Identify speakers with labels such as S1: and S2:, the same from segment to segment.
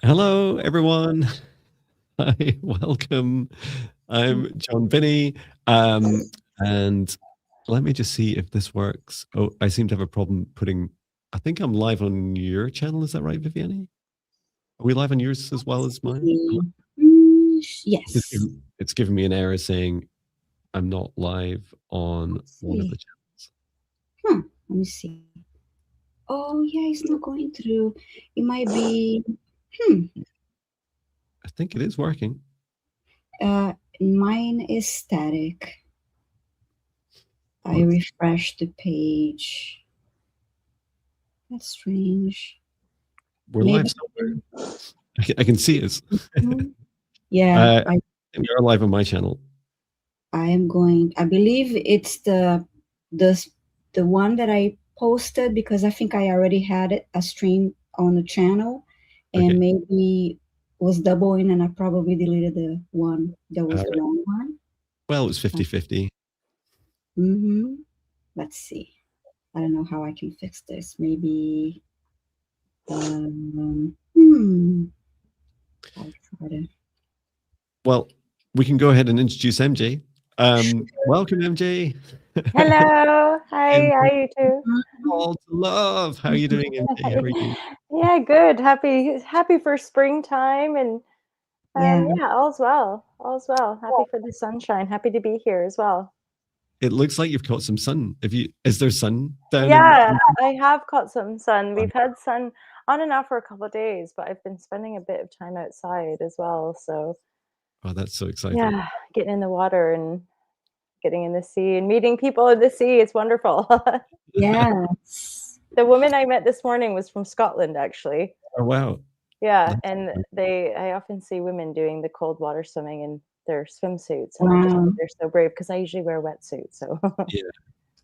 S1: Hello, everyone. Hi, welcome. I'm Jon Binnie. And let me just see if this works. Oh, I seem to have a problem putting, I think I'm live on your channel. Is that right, Viviane? Are we live on yours as well as mine?
S2: Yes.
S1: It's giving me an error saying I'm not live on one of the channels.
S2: Let me see. Oh, yeah, it's not going through. It might be.
S1: I think it is working.
S2: Mine is static. I refreshed the page. That's strange.
S1: We're live somewhere. I can see it.
S2: Yeah,
S1: we are live on my channel.
S2: I am going. I believe it's the one that I posted because I think I already had a stream on the channel, and maybe was doubling, and I probably deleted the one that was the wrong one.
S1: Well, it was 50-50.
S2: Let's see. I don't know how I can fix this. Maybe. I'll try to.
S1: Well, we can go ahead and introduce MJ. Welcome, MJ.
S3: Hello. Hi. How are you too?
S1: All to love. How are you doing, MJ? How are you?
S3: Yeah, good. Happy for springtime, and yeah, all's well. All's well. Happy for the sunshine. Happy to be here as well.
S1: It looks like you've caught some sun. Is there sun down?
S3: Yeah, I have caught some sun. We've had sun on and off for a couple of days, but I've been spending a bit of time outside as well. So,
S1: oh, that's so exciting.
S3: Yeah, getting in the water and getting in the sea and meeting people in the sea. It's wonderful.
S2: Yes.
S3: The woman I met this morning was from Scotland, actually.
S1: Oh, wow.
S3: Yeah, and I often see women doing the cold water swimming in their swimsuits, and I just think they're so brave because I usually wear a wetsuit. So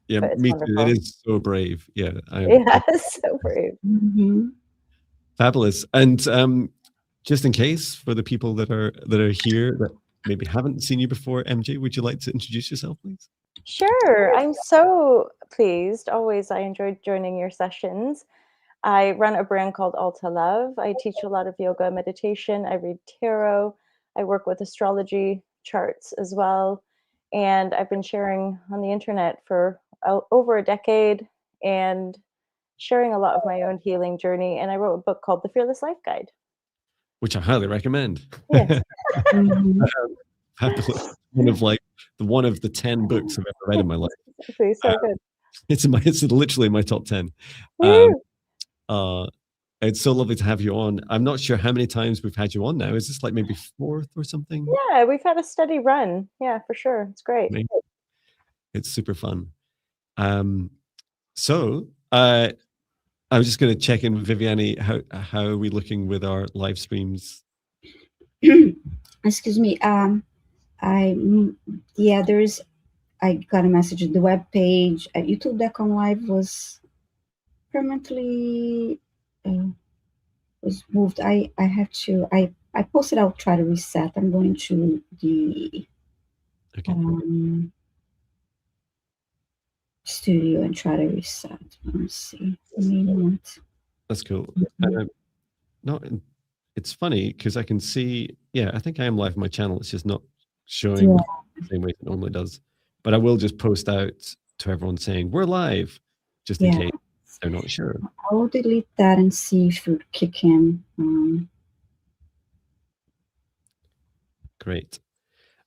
S1: yeah, me too. It is so brave. Yeah,
S3: it's so brave.
S1: Fabulous. And just in case for the people that are here that maybe haven't seen you before, MJ, would you like to introduce yourself, please?
S3: Sure. I'm so pleased. Always, I enjoyed joining your sessions. I run a brand called Alta Love. I teach a lot of yoga, meditation. I read tarot. I work with astrology charts as well. And I've been sharing on the internet for over a decade and sharing a lot of my own healing journey. And I wrote a book called The Fearless Life Guide,
S1: which I highly recommend.
S3: Yes.
S1: One of the 10 books I've ever read in my life.
S3: Exactly, so good.
S1: It's literally in my top 10. It's so lovely to have you on. I'm not sure how many times we've had you on now. Is this like maybe 4th or something?
S3: Yeah, we've had a steady run. Yeah, for sure. It's great.
S1: It's super fun. So I was just going to check in with Viviane. How are we looking with our live streams?
S2: Excuse me. I got a message. The web page at youtube.com live was permanently was moved. I have to. I posted. I'll try to reset. I'm going to the studio and try to reset. Let's see.
S1: That's cool. It's funny because I can see. Yeah, I think I am live on my channel. It's just not showing the same way it normally does. But I will just post out to everyone saying we're live, just in case they're not sure.
S2: I'll delete that and see if it kick in.
S1: Great.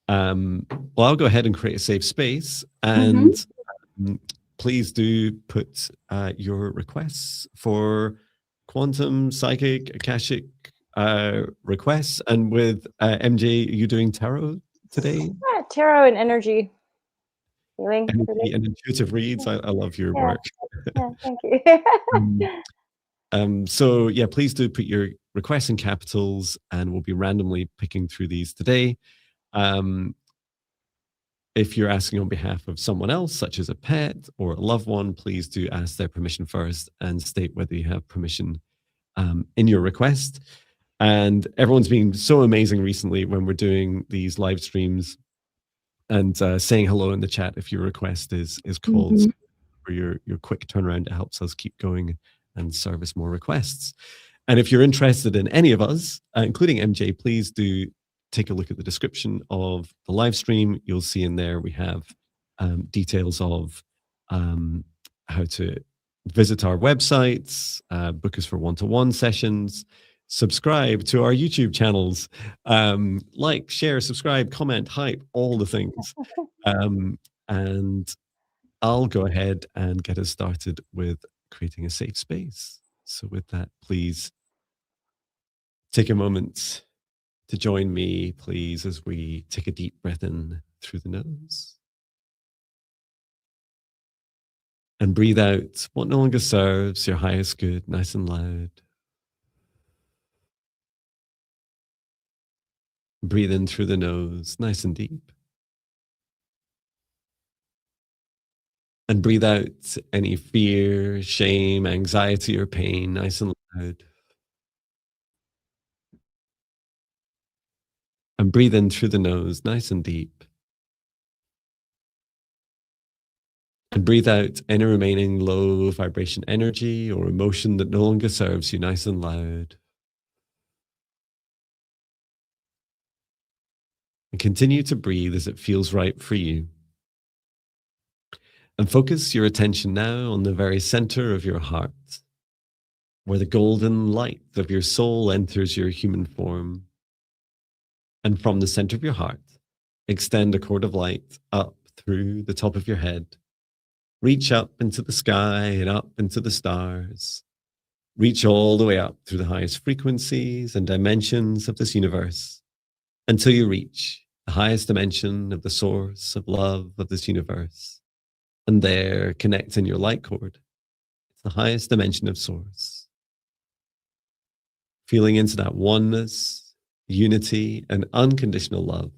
S1: Well, I'll go ahead and create a safe space, and please do put your requests for quantum, psychic, Akashic requests. And with MJ, are you doing tarot today?
S3: Yeah, tarot and energy healing.
S1: Energy and intuitive reads. I love your work.
S3: Yeah, thank you.
S1: So yeah, please do put your requests in capitals, and we'll be randomly picking through these today. If you're asking on behalf of someone else, such as a pet or a loved one, please do ask their permission first and state whether you have permission in your request. And everyone's been so amazing recently when we're doing these live streams and saying hello in the chat if your request is called. For your quick turnaround, it helps us keep going and service more requests. And if you're interested in any of us, including MJ, please do take a look at the description of the live stream. You'll see in there we have details of how to visit our websites, book us for one-to-one sessions, subscribe to our YouTube channels, like, share, subscribe, comment, hype, all the things. And I'll go ahead and get us started with creating a safe space. So with that, please take a moment to join me, please, as we take a deep breath in through the nose. And breathe out what no longer serves your highest good, nice and loud. Breathe in through the nose, nice and deep. And breathe out any fear, shame, anxiety, or pain, nice and loud. And breathe in through the nose, nice and deep. And breathe out any remaining low vibration energy or emotion that no longer serves you, nice and loud. And continue to breathe as it feels right for you. And focus your attention now on the very center of your heart, where the golden light of your soul enters your human form. And from the center of your heart, extend a cord of light up through the top of your head. Reach up into the sky and up into the stars. Reach all the way up through the highest frequencies and dimensions of this universe until you reach the highest dimension of the source of love of this universe. And there, connect in your light cord. It's the highest dimension of source. Feeling into that oneness, unity, and unconditional love.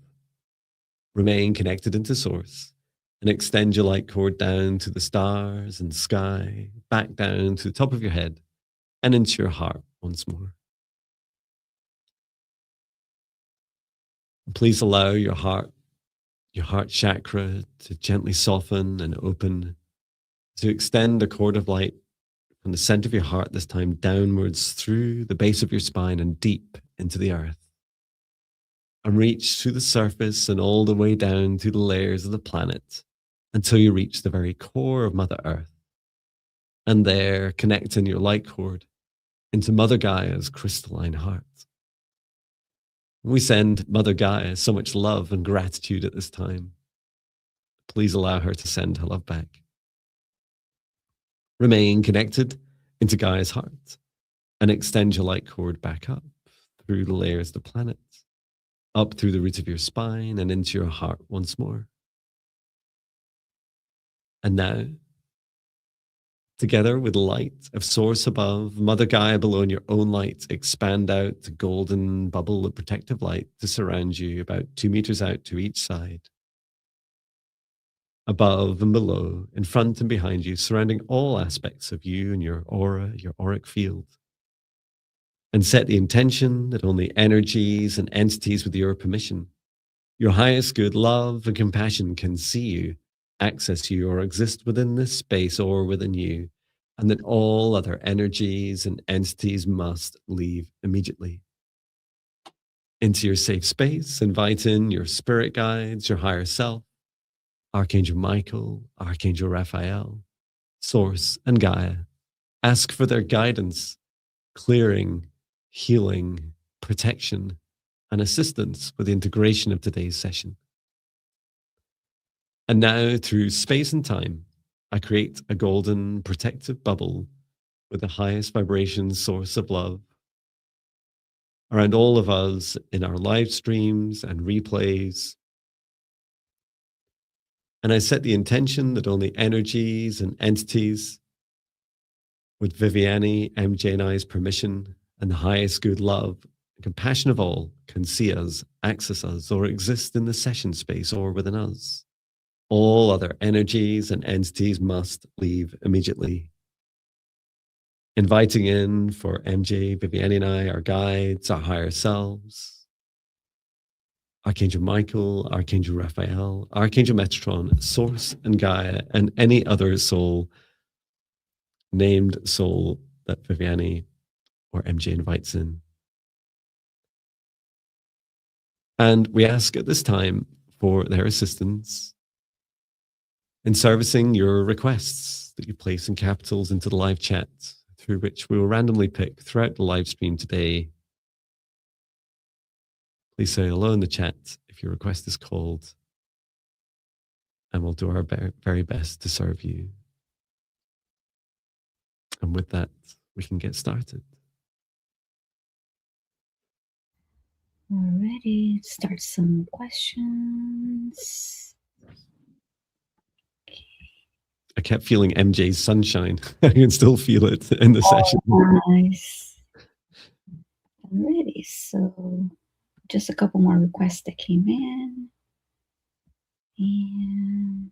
S1: Remain connected into source and extend your light cord down to the stars and sky, back down to the top of your head and into your heart once more. Please allow your heart chakra to gently soften and open, to extend a cord of light from the center of your heart, this time downwards through the base of your spine and deep into the earth. And reach through the surface and all the way down to the layers of the planet until you reach the very core of Mother Earth. And there, connect in your light cord into Mother Gaia's crystalline heart. We send Mother Gaia so much love and gratitude at this time. Please allow her to send her love back. Remain connected into Gaia's heart and extend your light cord back up through the layers of the planet, up through the root of your spine and into your heart once more. And now, together with light of source above, Mother Gaia below, and your own light, expand out the golden bubble of protective light to surround you about 2 meters out to each side. Above and below, in front and behind you, surrounding all aspects of you and your aura, your auric field. And set the intention that only energies and entities with your permission, your highest good, love and compassion can see you, access you, or exist within this space or within you, and that all other energies and entities must leave immediately. Into your safe space, invite in your spirit guides, your higher self, Archangel Michael, Archangel Raphael, Source, and Gaia. Ask for their guidance, clearing, healing, protection, and assistance with the integration of today's session. And now, through space and time, I create a golden protective bubble with the highest vibration source of love around all of us in our live streams and replays. And I set the intention that only energies and entities with Viviane, MJ, and I's permission and the highest good love and compassion of all can see us, access us, or exist in the session space or within us. All other energies and entities must leave immediately. Inviting in for MJ, Viviane, and I, our guides, our higher selves, Archangel Michael, Archangel Raphael, Archangel Metatron, Source, and Gaia, and any other soul, named soul that Viviane or MJ invites in. And we ask at this time for their assistance in servicing your requests that you place in capitals into the live chat, through which we will randomly pick throughout the live stream today. Please say hello in the chat if your request is called, and we'll do our very best to serve you. And with that, we can get started.
S2: Alrighty, start some questions.
S1: I kept feeling MJ's sunshine. I can still feel it in the session.
S2: Nice. Alrighty, so just a couple more requests that came in. And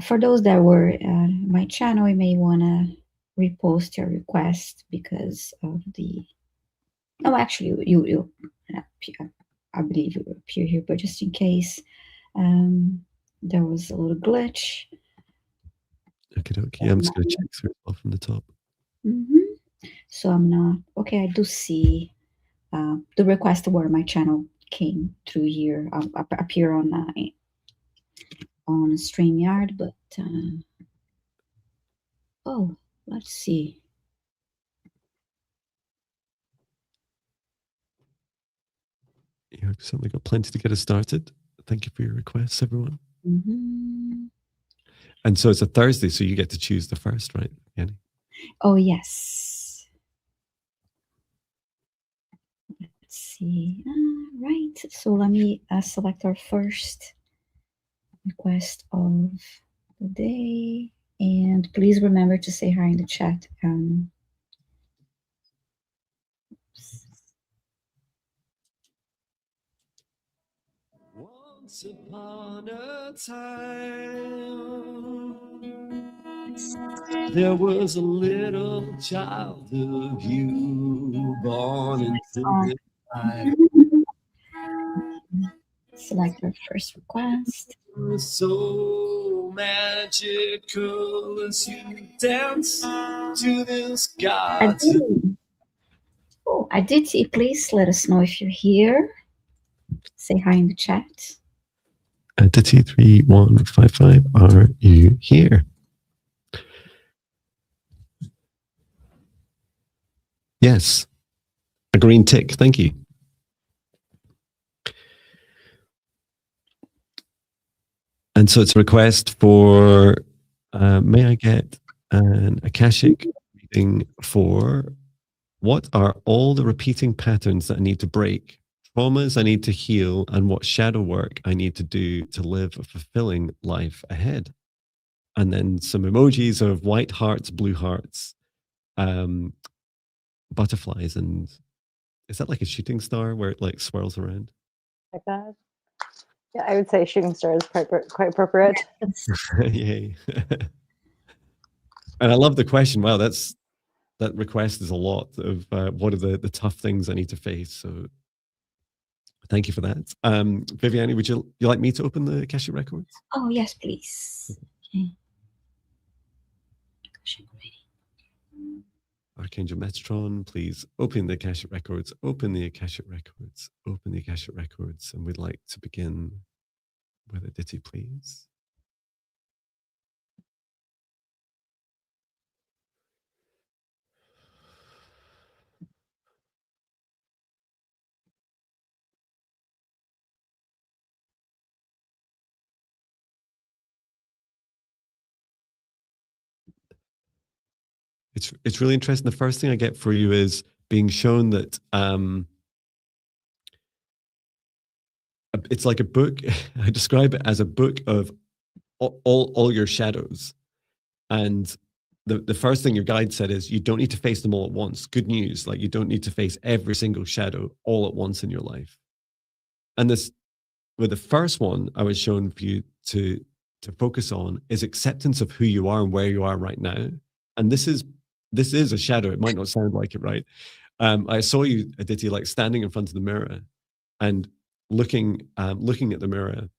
S2: for those that were my channel, you may want to repost your request because of the... No, actually, you I believe you appear here, but just in case there was a little glitch.
S1: Okay, I'm just going to check through it from the top.
S2: So I'm not... Okay, I do see the request where my channel came through here, appear on StreamYard, but oh, let's see.
S1: Yeah, certainly got plenty to get us started. Thank you for your requests, everyone. And so it's a Thursday, so you get to choose the first, right, Viviane?
S2: Oh, yes. Let's see. Right. So let me select our first request of the day. And please remember to say hi in the chat.
S1: Once upon a time, there was a little child of you born into this life.
S2: Select our first request.
S1: So magical as you dance to this God.
S2: Oh, I did see. Please let us know if you're here. Say hi in the chat.
S1: Entity 3155, are you here? Yes. A green tick. Thank you. And so it's a request for, may I get an Akashic reading for what are all the repeating patterns that I need to break, traumas I need to heal, and what shadow work I need to do to live a fulfilling life ahead. And then some emojis of white hearts, blue hearts, butterflies, and is that like a shooting star where it like swirls around?
S3: Like that? Yeah, I would say shooting star is quite appropriate.
S1: Yay. And I love the question. Wow, that request is a lot of what are the tough things I need to face. So thank you for that. Viviane, would you like me to open the Akashic records?
S2: Oh, yes, please. Okay.
S1: Archangel Metatron, please open the Akashic records, open the Akashic records, open the Akashic records. And we'd like to begin with a ditty, please. It's really interesting. The first thing I get for you is being shown that it's like a book. I describe it as a book of all your shadows. And the first thing your guide said is you don't need to face them all at once. Good news. Like you don't need to face every single shadow all at once in your life. And this, with the first one I was shown for you to focus on is acceptance of who you are and where you are right now. And this is a shadow. It might not sound like it, right? I saw you, Aditi, like standing in front of the mirror and looking at the mirror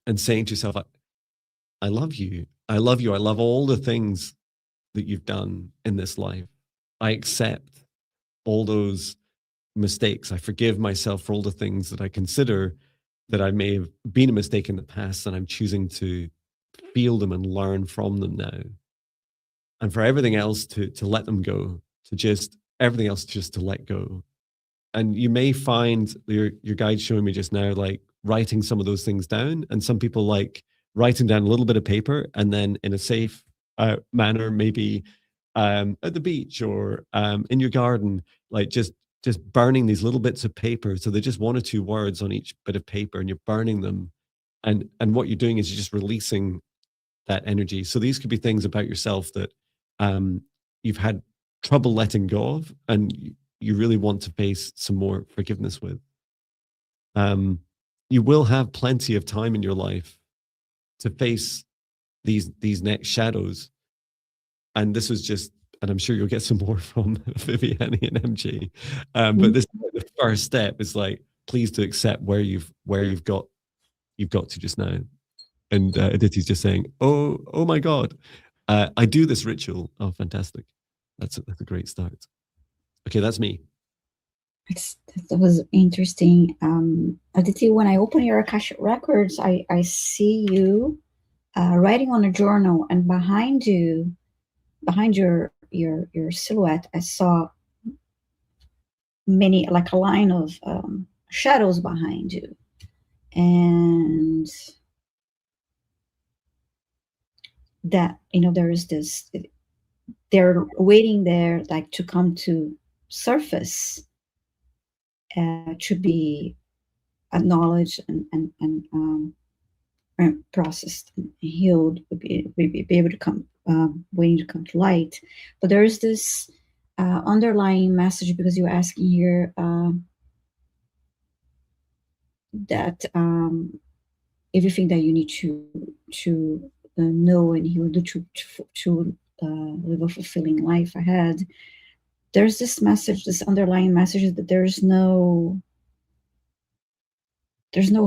S1: and saying to yourself, I love you. I love you. I love all the things that you've done in this life. I accept all those mistakes. I forgive myself for all the things that I consider that I may have been a mistake in the past, and I'm choosing to feel them and learn from them now. And for everything else to let them go, to just everything else just to let go. And you may find your guide showing me just now, like writing some of those things down. And some people like writing down a little bit of paper and then in a safe manner, maybe at the beach or in your garden, like just burning these little bits of paper. So they're just one or two words on each bit of paper, and you're burning them. And what you're doing is you're just releasing that energy. So these could be things about yourself that um, you've had trouble letting go of, and you really want to face some more forgiveness with. You will have plenty of time in your life to face these next shadows. And this was just, and I'm sure you'll get some more from Viviane and MJ. But this the first step is like, please do accept where you've got to just now. And Aditi's just saying, oh my God, I do this ritual. Oh, fantastic. That's a great start. Okay, that's me.
S2: That was interesting. Aditi, when I open your Akashic records, I see you writing on a journal, and behind your silhouette, I saw many, like a line of shadows behind you. And that, there is this, they're waiting there, like to come to surface, to be acknowledged and processed and healed, be able to come, waiting to come to light. But there is this underlying message, because you're asking here that everything that you need to know and heal to live a fulfilling life ahead. There's this message, this underlying message, that there's no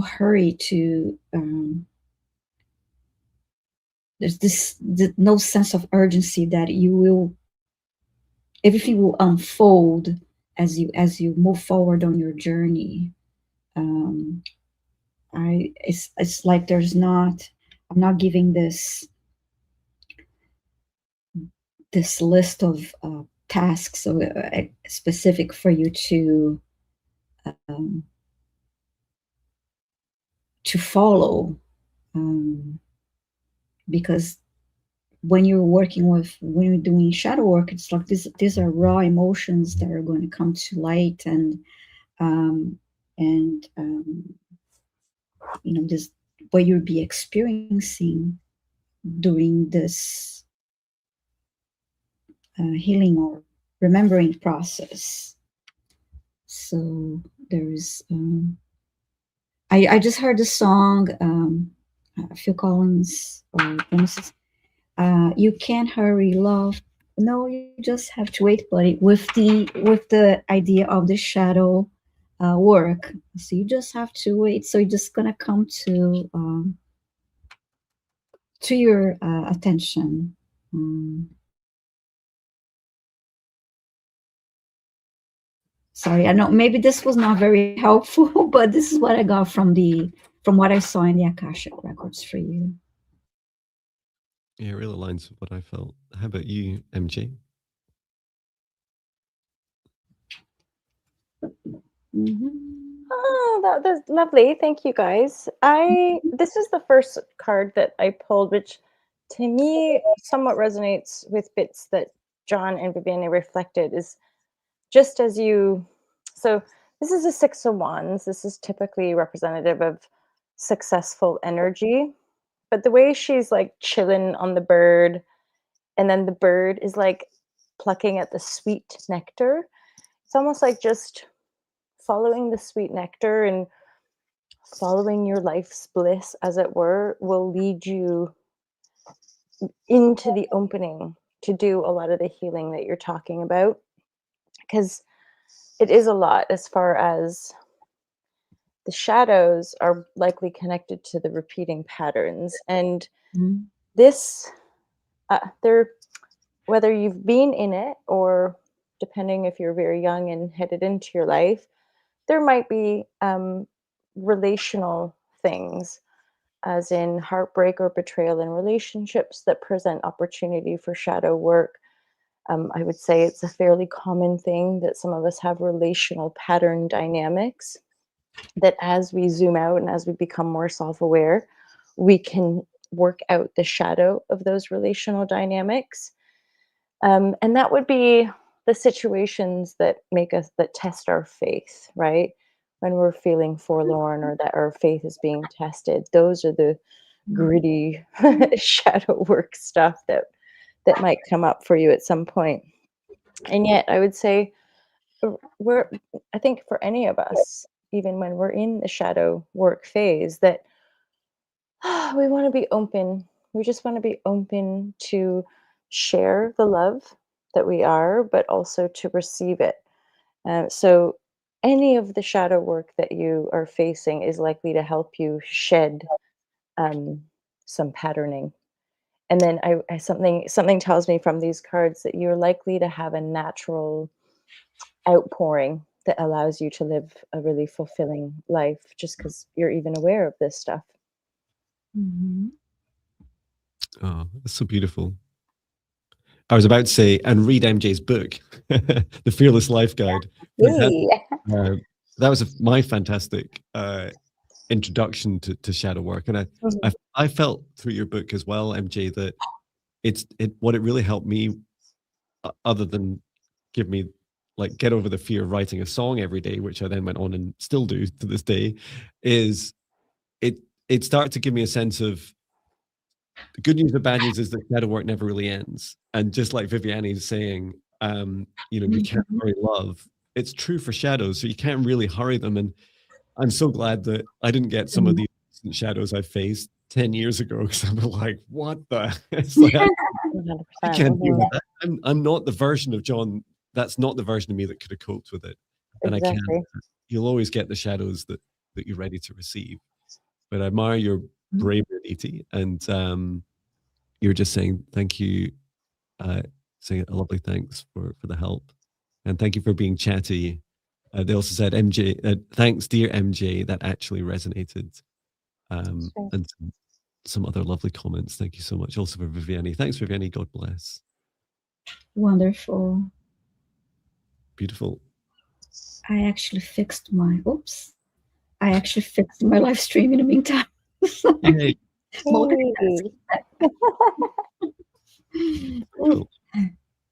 S2: hurry to. There's no sense of urgency that everything will unfold as you move forward on your journey. It's like I'm not giving this list of tasks specific for you to follow, because when you're doing shadow work, it's like these are raw emotions that are going to come to light, and this what you'll be experiencing during this healing or remembering process. So there's I just heard the song, Phil Collins or Genesis, you can't hurry love, no, you just have to wait, but with the idea of the shadow work. So you just have to wait. So you're just gonna come to your attention. Sorry, I know maybe this was not very helpful, but this is what I got from what I saw in the Akashic records for you.
S1: Yeah, it really aligns with what I felt. How about you, MJ?
S3: Oh, that was lovely. Thank you, guys. This is the first card that I pulled, which to me somewhat resonates with bits that Jon and Viviane reflected. Is just as you. So this is a Six of Wands. This is typically representative of successful energy, but the way she's like chilling on the bird, and then the bird is like plucking at the sweet nectar. It's almost like just following the sweet nectar and following your life's bliss, as it were, will lead you into the opening to do a lot of the healing that you're talking about. Because it is a lot, as far as the shadows are likely connected to the repeating patterns. And this, whether you've been in it or depending if you're very young and headed into your life, there might be relational things, as in heartbreak or betrayal in relationships, that present opportunity for shadow work. I would say it's a fairly common thing that some of us have relational pattern dynamics, that as we zoom out and as we become more self-aware, we can work out the shadow of those relational dynamics. And that would be the situations that test our faith, right? When we're feeling forlorn or that our faith is being tested, those are the gritty shadow work stuff that might come up for you at some point. And yet, I would say I think for any of us, even when we're in the shadow work phase, that we want to be open. We just want to be open to share the love that we are, but also to receive it. So, any of the shadow work that you are facing is likely to help you shed some patterning. And then something tells me from these cards that you're likely to have a natural outpouring that allows you to live a really fulfilling life, just because you're even aware of this stuff.
S2: Mhm.
S1: Oh, that's so beautiful. I was about to say, and read MJ's book, The Fearless Life Guide. That was my fantastic introduction to shadow work. And I felt through your book as well, MJ, that what it really helped me, other than give me get over the fear of writing a song every day, which I then went on and still do to this day, is it started to give me a sense of the good news, the bad news is that shadow work never really ends. And just like Viviane is saying, you can't hurry love. It's true for shadows, so you can't really hurry them. And I'm so glad that I didn't get some of these shadows I faced 10 years ago, because I'm like, what the? It's like, I can't deal with that. I'm not the version of Jon. That's not the version of me that could have coped with it. And
S3: Exactly.
S1: I can't. You'll always get the shadows that you're ready to receive. But I admire your bravery, Edie, and you're just saying thank you, saying a lovely thanks for the help, and thank you for being chatty. They also said, MJ, thanks, dear MJ. That actually resonated, and some other lovely comments. Thank you so much. Also for Viviane. Thanks, Viviane. God bless.
S2: Wonderful.
S1: Beautiful.
S2: I actually fixed my live stream in the meantime.
S1: Yay.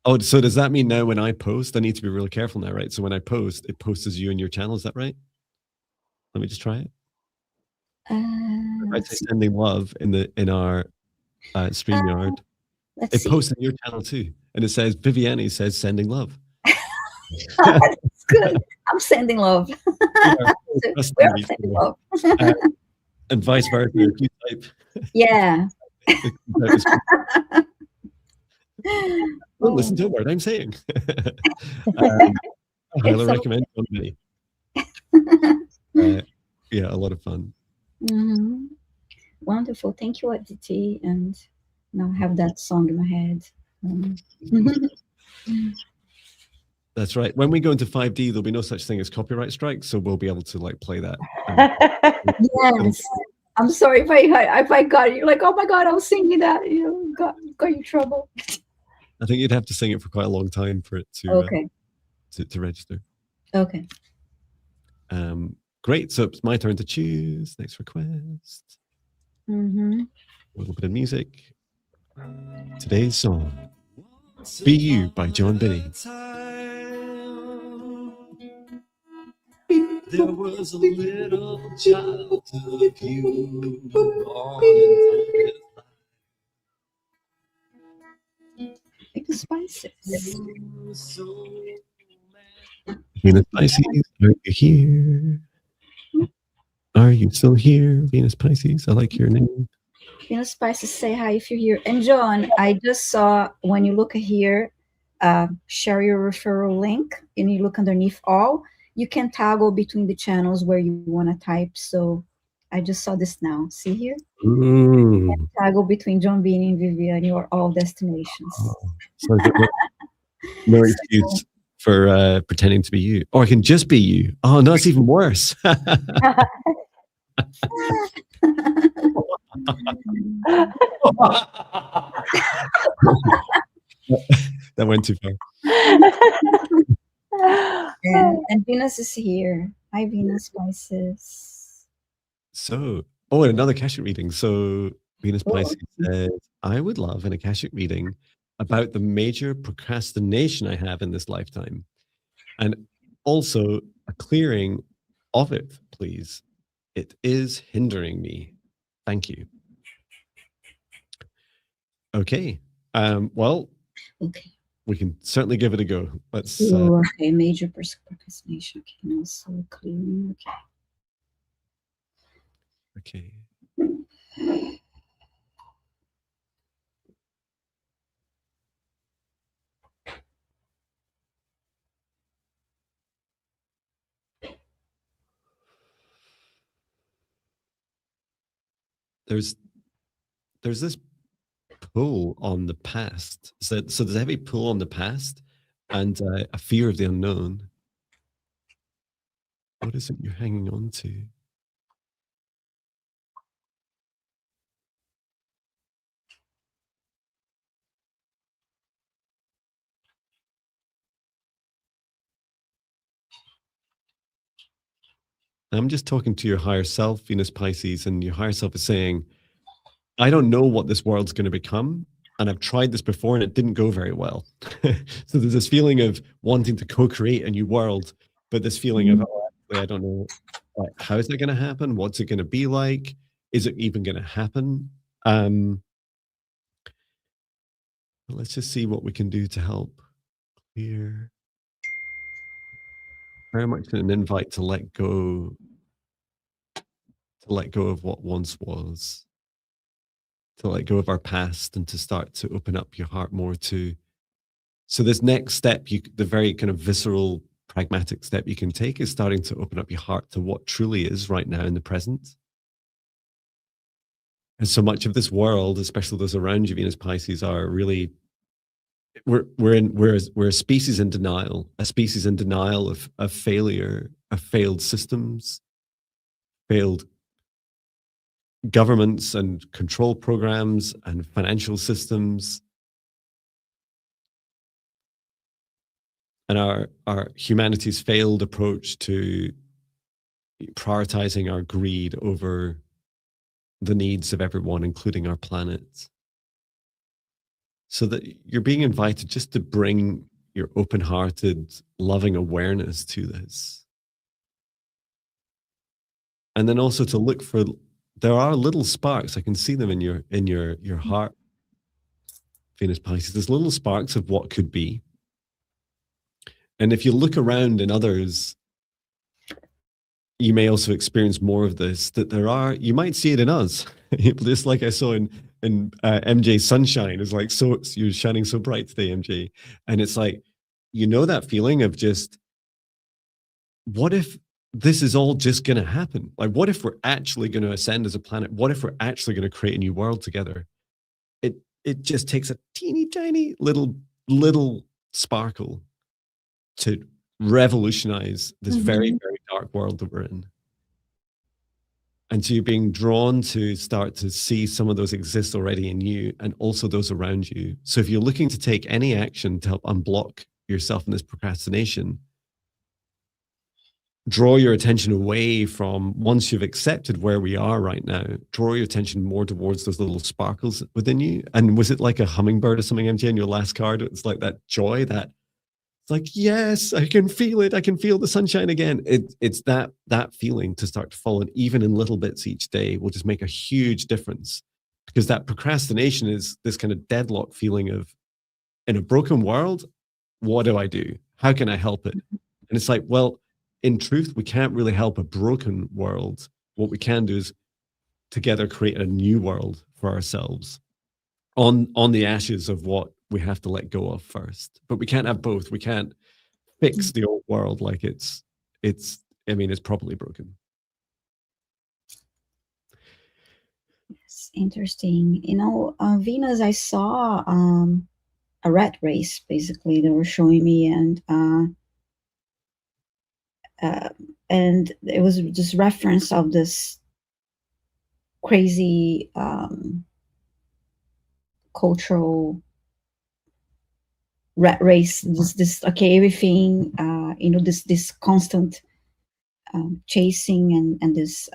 S1: Oh, so does that mean now when I post, I need to be really careful now, right? So when I post, it posts as you and your channel. Is that right? Let me just try it. I say sending love in our StreamYard. It posts in your channel too, and it says Viviane says sending love.
S2: That's good. I'm sending love. We're sending love.
S1: And vice versa. If you type,
S2: yeah.
S1: Don't listen to a word I'm saying. I highly recommend Jon Binnie. Yeah, a lot of fun.
S2: Wonderful. Thank you, Aditi. And now I have that song in my head.
S1: That's right. When we go into 5D, there'll be no such thing as copyright strikes, so we'll be able to play that.
S2: Yes. I'm sorry if I got it. You're like, oh my God, I was singing that. Got you in trouble.
S1: I think you'd have to sing it for quite a long time for it to to register.
S2: Okay.
S1: Great. So it's my turn to choose next request. A little bit of music. Today's song, "Be You" by Jon Binnie. There was a little child of you born into his
S2: life. Spices.
S1: Venus Pisces, are you here? Are you still here, Venus Pisces? I like your name.
S2: Venus Pisces, say hi if you're here. And Jon, I just saw when you look here, share your referral link, and you look underneath all, you can toggle between the channels where you want to type. So I just saw this now. See here? Toggle between Jon Binnie and Viviane or all destinations.
S1: So no excuse for pretending to be you. Or I can just be you. Oh, no, it's even worse.
S2: That
S1: went too far.
S2: And Venus is here. Hi, Venus Pisces.
S1: So, and another Akashic reading. So Venus
S2: Oh,
S1: Pisces says, I would love an Akashic reading about the major procrastination I have in this lifetime, and also a clearing of it, please. It is hindering me. Thank you. Okay. Well,
S2: okay.
S1: we can certainly give it a go. Let's.
S2: Okay, major procrastination. Okay, now so clearing.
S1: Okay. There's this pull on the past. So there's a heavy pull on the past and a fear of the unknown. What is it you're hanging on to? I'm just talking to your higher self, Venus Pisces, and your higher self is saying, I don't know what this world's going to become. And I've tried this before and it didn't go very well. So there's this feeling of wanting to co-create a new world, but this feeling of, oh, actually, I don't know, like, how is that going to happen? What's it going to be like? Is it even going to happen? Let's just see what we can do to help clear. Very much an invite to let go of what once was, to let go of our past and to start to open up your heart more to. So this next step, the very kind of visceral, pragmatic step you can take is starting to open up your heart to what truly is right now in the present. And so much of this world, especially those around you, Venus Pisces, are really we're a species in denial, of failure, of failed systems, failed governments and control programs and financial systems, and our humanity's failed approach to prioritizing our greed over the needs of everyone, including our planet. So that you're being invited just to bring your open-hearted, loving awareness to this. And then also to look for, there are little sparks. I can see them in your heart, Venus Pisces. There's little sparks of what could be. And if you look around in others, you may also experience more of this, that you might see it in us. Just like I saw in MJ's sunshine, is like, so you're shining so bright today, MJ. And it's like, that feeling of just, what if this is all just going to happen? Like, what if we're actually going to ascend as a planet? What if we're actually going to create a new world together? It just takes a teeny tiny little sparkle to revolutionize this very, very dark world that we're in. And so you're being drawn to start to see some of those exist already in you and also those around you. So if you're looking to take any action to help unblock yourself in this procrastination, draw your attention away from, once you've accepted where we are right now, draw your attention more towards those little sparkles within you. And was it like a hummingbird or something, MJ, in your last card? It's like that joy, that it's like, yes, I can feel it. I can feel the sunshine again. It's that feeling to start to fall in, even in little bits each day, will just make a huge difference. Because that procrastination is this kind of deadlock feeling of, in a broken world, what do I do? How can I help it? And it's like, well, in truth, we can't really help a broken world. What we can do is together create a new world for ourselves on the ashes of what we have to let go of first. But we can't have both. We can't fix the old world like it's probably broken.
S2: Yes, interesting. Venus, I saw a rat race, basically. They were showing me, and it was this reference of this crazy cultural rat race. This okay, everything, this constant chasing, and this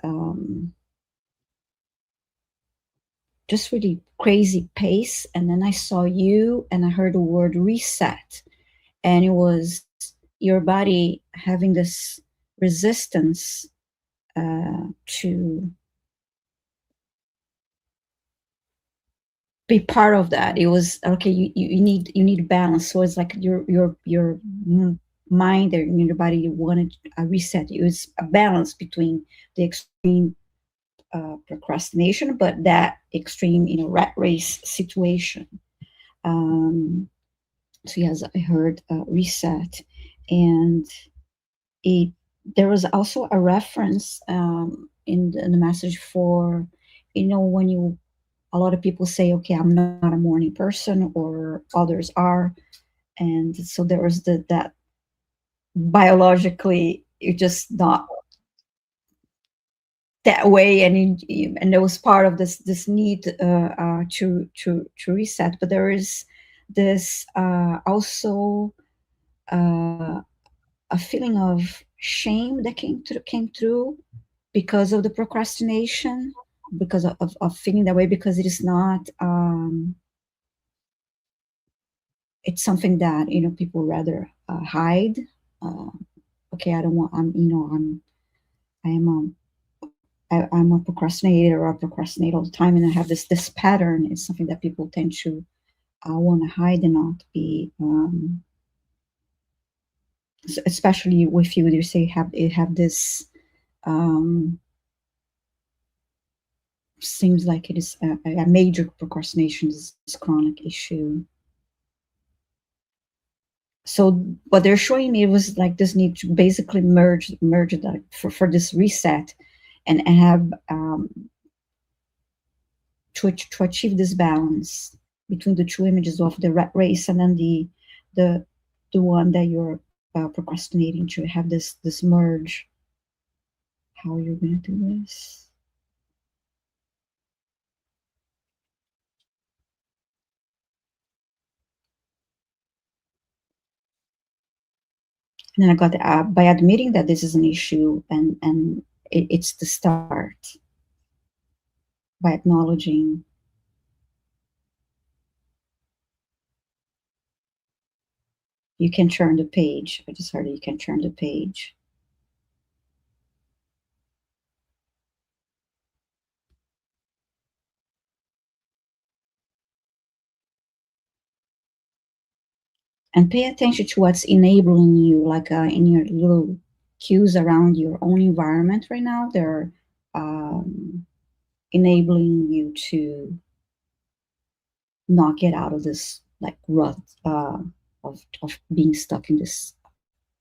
S2: just really crazy pace. And then I saw you, and I heard the word reset, and it was your body having this resistance to be part of that. It was okay. You need balance. So it's like your mind and your body wanted a reset. It was a balance between the extreme procrastination, but that extreme, rat race situation. So yes, I heard reset, and it there was also a reference in the message for, when a lot of people say, okay, I'm not a morning person, or others are, and so there was that biologically you're just not that way, and there was part of this need to reset. But there is this also a feeling of shame that came through because of the procrastination, because of feeling that way, because it is not it's something that people rather hide. uh, okay, I don't want I am I'm a procrastinator, or I procrastinate all the time, and I have this pattern. It's something that people tend to want to hide and not be, especially with you. You say have this, seems like it is a major procrastination, this chronic issue. So what they're showing me was like this need to basically merge that for this reset, and have to achieve this balance between the two images of the rat race, and then the one that you're procrastinating, to have this merge. How are you going to do this? And then I got by admitting that this is an issue, and it's the start, by acknowledging. You can turn the page. I just heard it. You can turn the page. And pay attention to what's enabling you, like in your little cues around your own environment right now. They're enabling you to not get out of this like rut of being stuck in this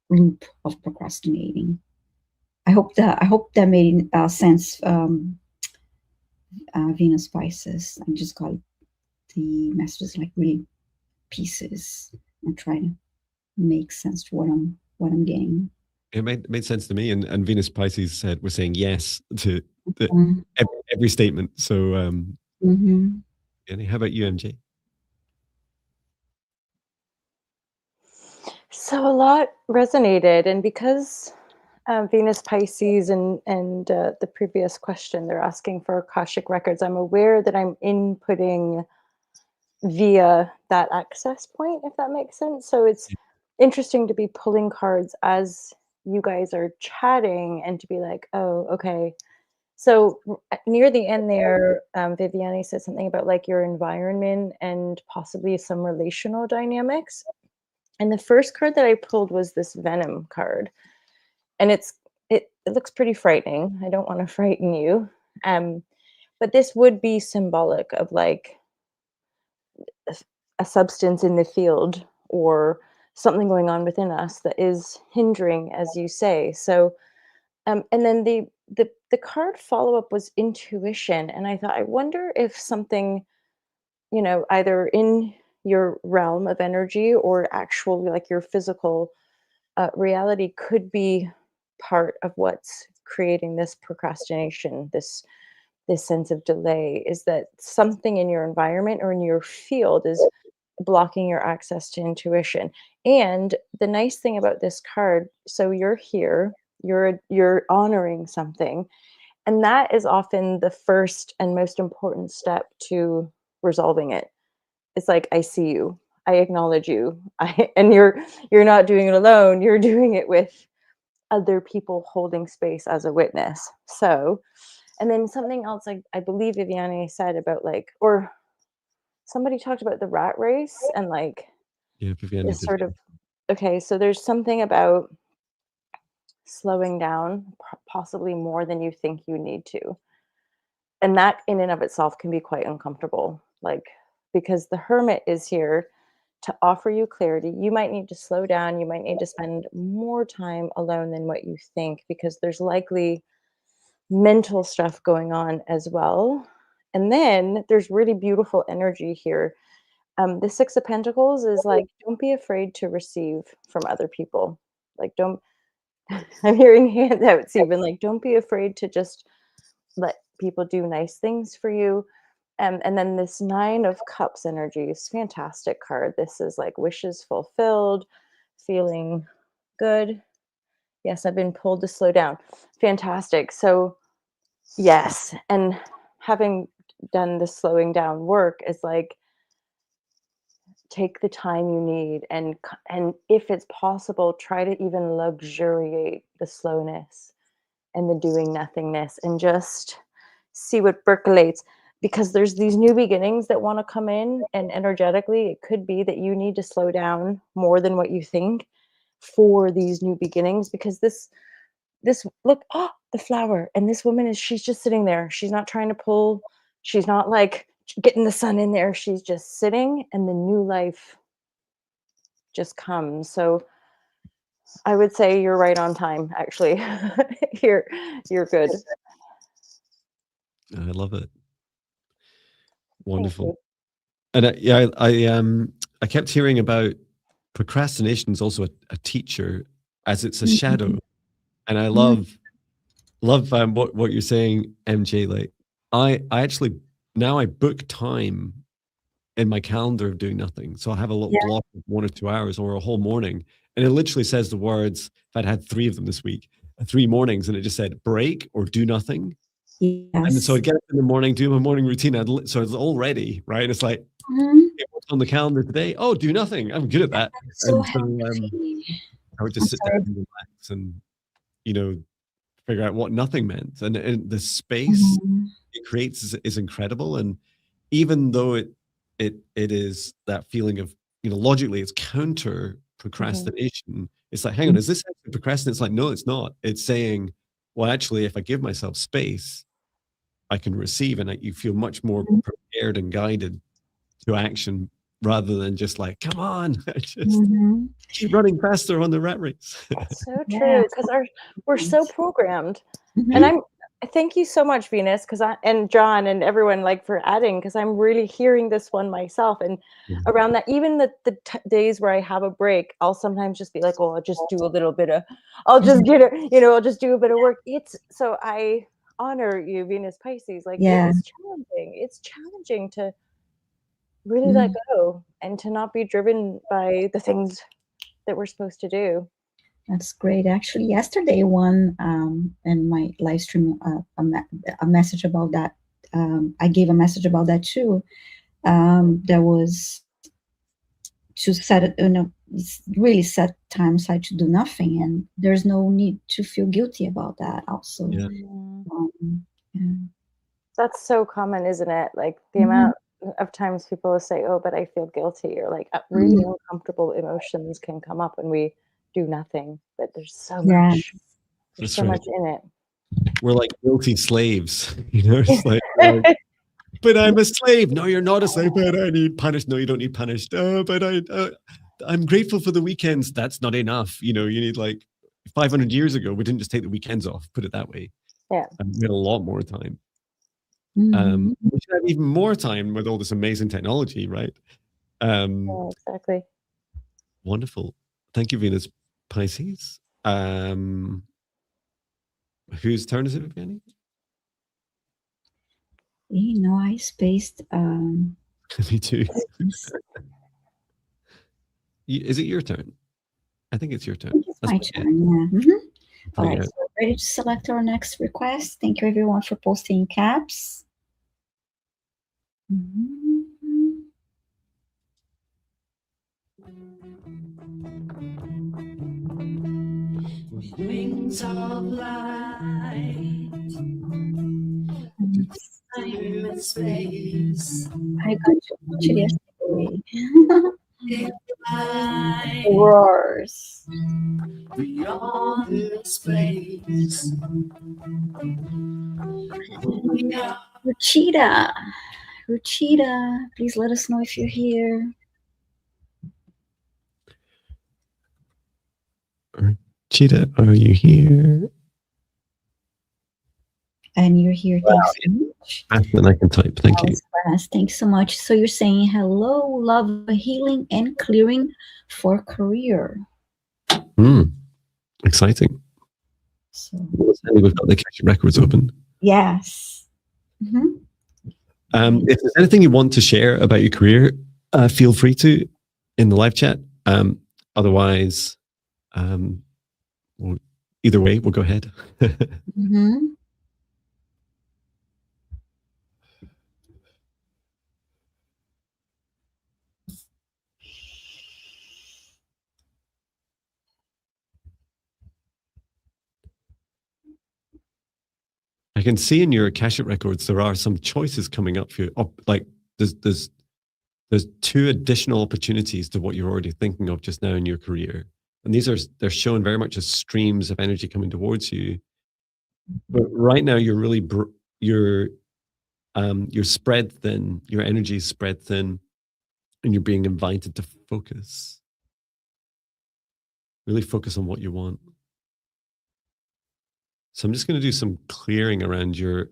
S2: loop of procrastinating. I hope that made sense. Venus Pisces. I just got the messages like really pieces, and trying to make sense to what I'm getting.
S1: It made sense to me, and Venus Pisces said we're saying yes to
S2: Mm-hmm.
S1: every statement. So,
S2: Mm-hmm.
S1: how about you, MJ?
S3: So a lot resonated, and because Venus Pisces and the previous question, they're asking for Akashic records. I'm aware that I'm inputting via that access point, if that makes sense. So it's interesting to be pulling cards as you guys are chatting, and to be like, oh, okay. So near the end there, Viviane said something about like your environment and possibly some relational dynamics. And the first card that I pulled was this Venom card, and it looks pretty frightening. I don't want to frighten you, but this would be symbolic of like a substance in the field, or something going on within us that is hindering, as you say. So, and then the card follow up was intuition, and I thought, I wonder if something, either in your realm of energy or actually like your physical reality could be part of what's creating this procrastination, this sense of delay, is that something in your environment or in your field is blocking your access to intuition. And the nice thing about this card, so you're here, you're honoring something, and that is often the first and most important step to resolving it. It's like, I see you, I acknowledge you, and you're not doing it alone, you're doing it with other people holding space as a witness. So, and then something else, like I believe Viviane said about like, or somebody talked about the rat race and like
S1: Yeah, Viviane
S3: this
S1: did.
S3: sort of, okay, so there's something about slowing down, possibly more than you think you need to. And that in and of itself can be quite uncomfortable, like, because the hermit is here to offer you clarity. You might need to slow down, you might need to spend more time alone than what you think, because there's likely mental stuff going on as well. And then there's really beautiful energy here. The Six of Pentacles is like, don't be afraid to receive from other people. Like, don't, I'm hearing handouts even, like, don't be afraid to just let people do nice things for you. And then this Nine of Cups energy is fantastic card. This is like wishes fulfilled, feeling good. Yes, I've been pulled to slow down. Fantastic. So yes, and having done the slowing down work is like, take the time you need, and if it's possible, try to even luxuriate the slowness and the doing nothingness and just see what percolates, because there's these new beginnings that want to come in, and energetically it could be that you need to slow down more than what you think for these new beginnings, because this look, oh, the flower, and this woman is, she's just sitting there, she's not trying to pull, she's not like getting the sun in there, she's just sitting, and the new life just comes. So I would say you're right on time, actually. You're good.
S1: I love it.
S3: Thank
S1: Wonderful.
S3: you.
S1: And I kept hearing about procrastination is also a teacher, as it's a shadow. And I love what you're saying, MJ. Like, I actually now I book time in my calendar of doing nothing. So I have a little block of 1 or 2 hours or a whole morning, and it literally says the words. If I'd had 3 of them this week, 3 mornings, and it just said break or do nothing. And so I'd get up in the morning, do my morning routine. So it's all ready, right? And it's like, okay, what's on the calendar today? Oh, do nothing. I'm good at that.
S2: So
S1: And so
S2: happy.
S1: I would just sit down and relax and, figure out what nothing meant. And the space it creates is incredible. And even though it is that feeling of, logically it's counter procrastination. It's like, hang on, is this actually procrastination? It's like, no, it's not. It's saying, well, actually, if I give myself space, I can receive, and you feel much more prepared and guided to action rather than just like, come on, just keep running faster on the rat race.
S3: That's so true, because we're so programmed. And thank you so much, Venus, because and John and everyone, like, for adding, because I'm really hearing this one myself. And around that, even the days where I have a break, I'll sometimes just be like, oh, I'll just do a little bit of, I'll just get it, I'll just do a bit of work. So I honor you, Venus Pisces. Like, it is challenging. It's challenging to really let go and to not be driven by the things that we're supposed to do.
S2: That's great. Actually, yesterday, one in my live stream, a message about that. I gave a message about that too. There was to set it, really set time aside to do nothing, and there's no need to feel guilty about that. Also,
S3: that's so common, isn't it? Like, the amount of times people will say, oh, but I feel guilty, or like really uncomfortable emotions can come up when we do nothing, but there's so much, there's so much in it.
S1: We're like guilty slaves, it's like, but I'm a slave. No, you're not a slave, but I need punished. No, you don't need punished. But I'm grateful for the weekends. That's not enough. You need, like, 500 years ago, we didn't just take the weekends off, put it that way.
S3: Yeah.
S1: We had a lot more time. We should have even more time with all this amazing technology, right?
S3: Yeah, exactly.
S1: Wonderful. Thank you, Venus Pisces. Whose turn is it, Viviane?
S2: I spaced.
S1: Me too. Is it your turn? I think it's your turn.
S2: I think it's my turn. Yeah. All right. So ready to select our next request. Thank you, everyone, for posting caps. Wings of light, time and space. I got you yesterday. Roars beyond space. Ruchita, please let us know if you're here.
S1: Ruchita, are you here?
S2: And you're here. Thanks so much.
S1: Then I can type. Thank you.
S2: Thanks so much. So you're saying hello, love, healing, and clearing for career.
S1: Exciting.
S2: So
S1: we've got the Akashic records open.
S2: Yes.
S1: If there's anything you want to share about your career, feel free to in the live chat. Otherwise, either way, we'll go ahead. I can see in your Akashic records there are some choices coming up for you. Like there's 2 additional opportunities to what you're already thinking of just now in your career, and they're shown very much as streams of energy coming towards you. But right now you're really you're spread thin. Your energy is spread thin, and you're being invited to focus. Really focus on what you want. So I'm just going to do some clearing around your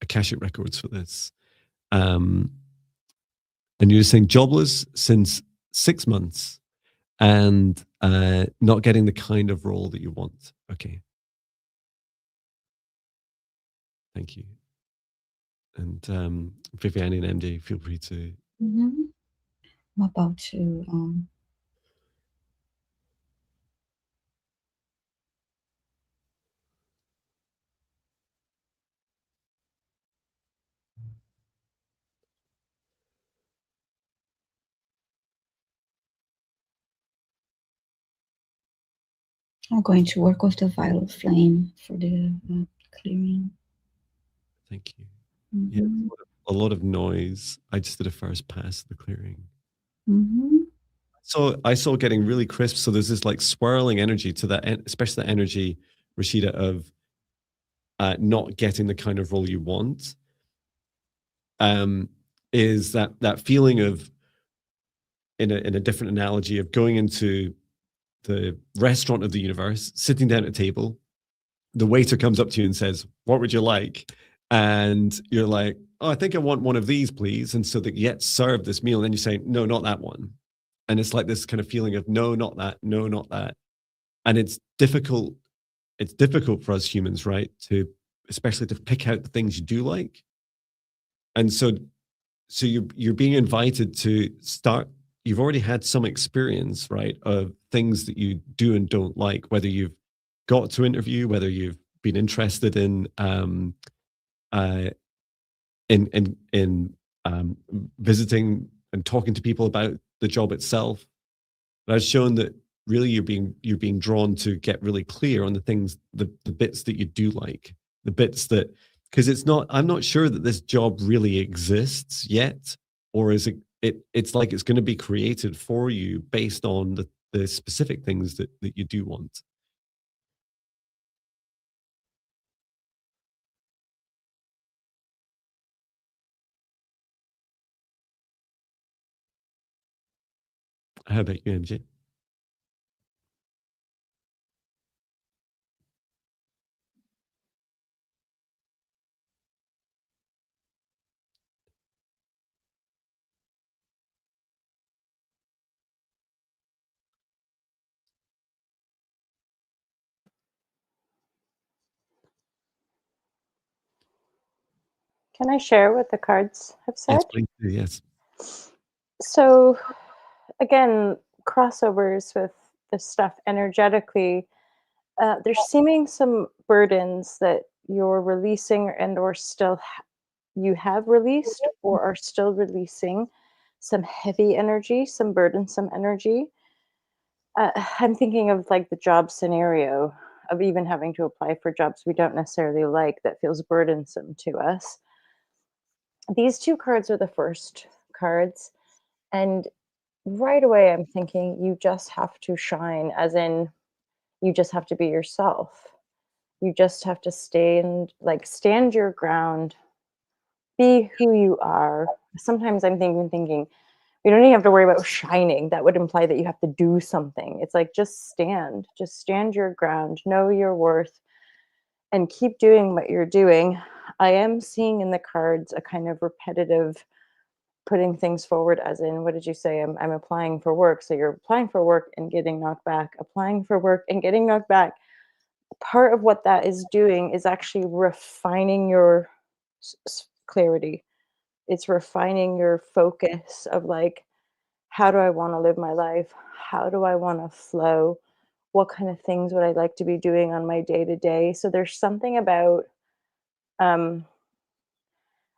S1: Akashic records for this. And you're saying jobless since 6 months and not getting the kind of role that you want. Okay. Thank you. And Viviane and MD, feel free to.
S2: I'm about to. I'm going to work with the violet flame for the clearing.
S1: Thank you. Yeah, a lot of noise. I just did a first pass of the clearing. So I saw getting really crisp. So there's this like swirling energy to that, especially the energy, Rashida, of not getting the kind of role you want. Is that feeling of, in a different analogy, of going into the restaurant of the universe, sitting down at a table, the waiter comes up to you and says, "What would you like?" And you're like, "Oh, I think I want one of these, please." And so they get served this meal, and then you say, "No, not that one." And it's like this kind of feeling of, "No, not that. No, not that." And it's difficult. It's difficult for us humans, right? Especially to pick out the things you do like. And so you're being invited to start. You've already had some experience, right, of things that you do and don't like, whether you've got to interview, whether you've been interested in visiting and talking to people about the job itself. But I've shown that really you're being drawn to get really clear on the things, the bits that you do like, the bits that, because I'm not sure that this job really exists yet, or is it's like it's going to be created for you based on the specific things that you do want. How about you, MJ?
S3: Can I share what the cards have said?
S1: Yes, please do. Yes.
S3: So, again, crossovers with this stuff energetically. There's seeming some burdens that you're releasing and or still you have released or are still releasing some heavy energy, some burdensome energy. I'm thinking of like the job scenario of even having to apply for jobs we don't necessarily like that feels burdensome to us. These two cards are the first cards. And right away, I'm thinking you just have to shine, as in, you just have to be yourself. You just have to stand your ground, be who you are. Sometimes I'm thinking, you don't even have to worry about shining. That would imply that you have to do something. It's like, just stand your ground, know your worth, and keep doing what you're doing. I am seeing in the cards a kind of repetitive putting things forward, as in, what did you say? I'm applying for work. So you're applying for work and getting knocked back, applying for work and getting knocked back. Part of what that is doing is actually refining your clarity. It's refining your focus of like, how do I want to live my life? How do I want to flow? What kind of things would I like to be doing on my day to day? So there's something about um,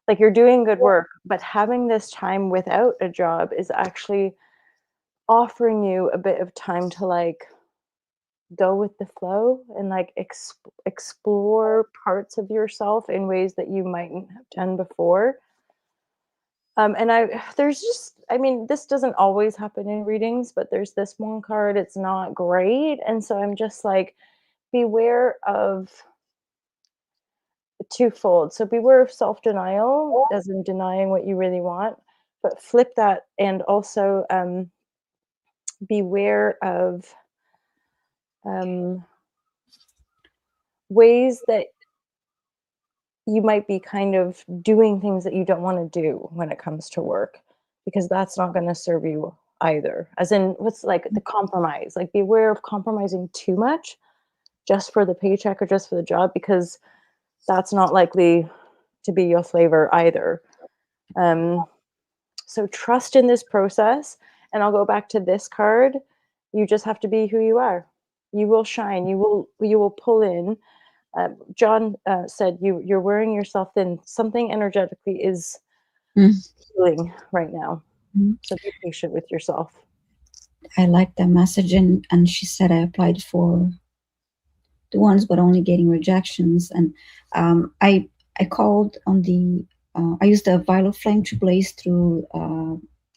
S3: like, you're doing good work, but having this time without a job is actually offering you a bit of time to like go with the flow and like explore parts of yourself in ways that you mightn't have done before. And there's just, I mean, this doesn't always happen in readings, but there's this one card, it's not great. And so I'm just like, beware of twofold. So beware of self-denial, as in denying what you really want, but flip that and also beware of um, ways that you might be kind of doing things that you don't want to do when it comes to work, because that's not going to serve you either. As in, what's like the compromise? Like, beware of compromising too much just for the paycheck or just for the job, because that's not likely to be your flavor either. So trust in this process. And I'll go back to this card. You just have to be who you are. You will shine. You will pull in. Jon said you're wearing yourself thin. Something energetically is healing right now. So be patient with yourself.
S2: I like that message, and she said I applied for the ones, but only getting rejections. And I called on the I used the violet flame to blaze through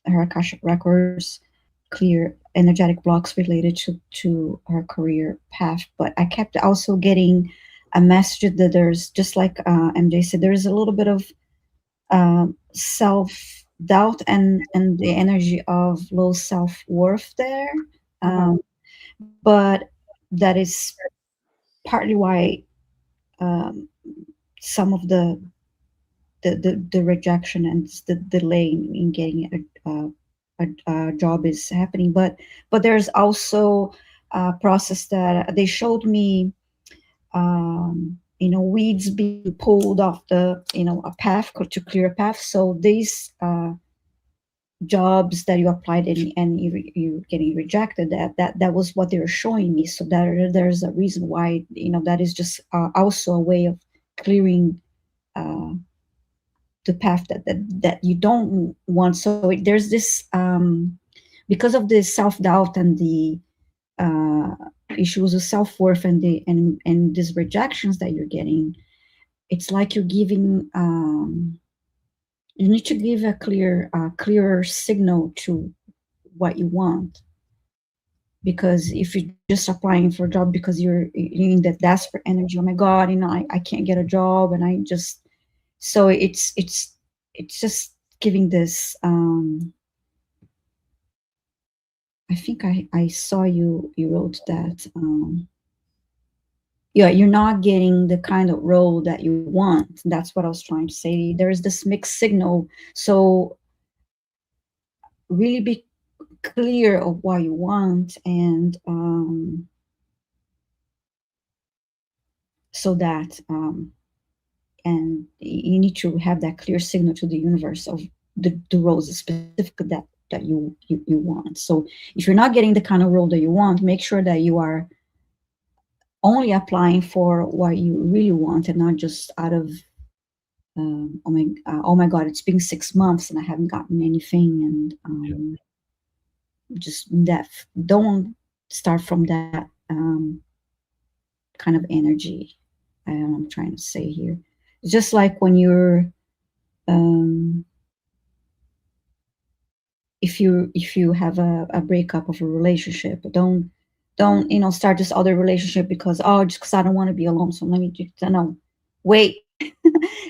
S2: her Akashic records, clear energetic blocks related to her career path. But I kept also getting a message that there's, just like MJ said, there's a little bit of self doubt and the energy of low self worth there. But that is partly why some of the rejection and the delay in getting a job is happening. But there's also a process that they showed me, weeds being pulled off the, a path to clear a path. So these jobs that you applied and you getting rejected, that was what they were showing me. So there's a reason why, that is just also a way of clearing the path that you don't want. So there's this, because of the self-doubt and the issues of self-worth and and these rejections that you're getting, it's like you're giving, you need to give a clearer signal to what you want. Because if you're just applying for a job because you're in that desperate energy, oh my God, I can't get a job, and I just, so it's just giving this, I think I saw you wrote that, yeah, you're not getting the kind of role that you want. That's what I was trying to say. There is this mixed signal. So really be clear of what you want, and so that you need to have that clear signal to the universe of the roles specific that you want. So if you're not getting the kind of role that you want, make sure that you are only applying for what you really want and not just out of oh my god, it's been 6 months and I haven't gotten anything, and just that. Don't start from that kind of energy. I'm trying to say here, it's just like when you're if you have a breakup of a relationship, don't start this other relationship because just because I don't want to be alone, so let me just no wait.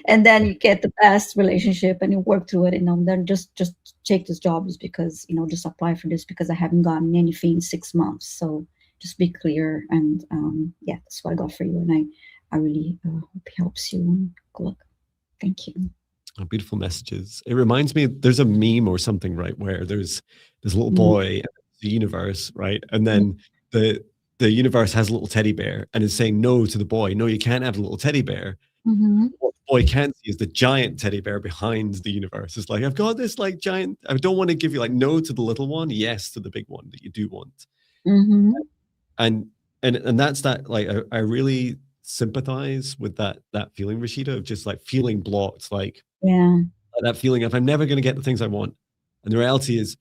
S2: And then you get the best relationship and you work through it, and then just take this job just because just apply for this because I haven't gotten anything in 6 months. So just be clear, and yeah, that's what I got for you, and I really hope it helps you. Good luck. Thank you.
S1: Beautiful messages. It reminds me, there's a meme or something, right, where there's this little boy, the universe, right, and then the universe has a little teddy bear and is saying no to the boy. No, you can't have a little teddy bear. What the boy can't see is the giant teddy bear behind the universe. It's like, I've got this like giant. I don't want to give you like no to the little one, yes to the big one that you do want. And that's that. Like, I really sympathize with that feeling, Rashida, of just like feeling blocked, like that feeling of I'm never going to get the things I want. And the reality is,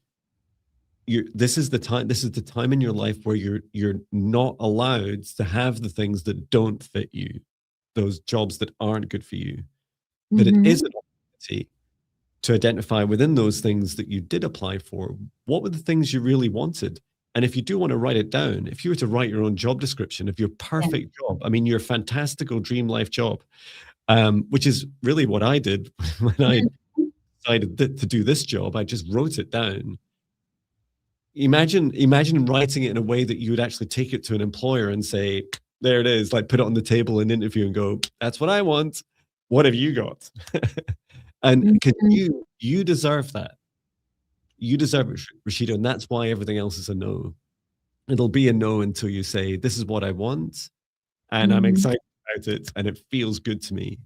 S1: this is the time in your life where you're not allowed to have the things that don't fit you, those jobs that aren't good for you. But it is an opportunity to identify within those things that you did apply for, what were the things you really wanted. And if you do want to write it down, if you were to write your own job description of your perfect job, I mean, your fantastical dream life job, which is really what I did when I decided to do this job. I just wrote it down. Imagine writing it in a way that you would actually take it to an employer and say, there it is, like put it on the table in an interview and go, that's what I want. What have you got? And you deserve that. You deserve it, Rashida, and that's why everything else is a no. It'll be a no until you say, this is what I want, and I'm excited about it, and it feels good to me.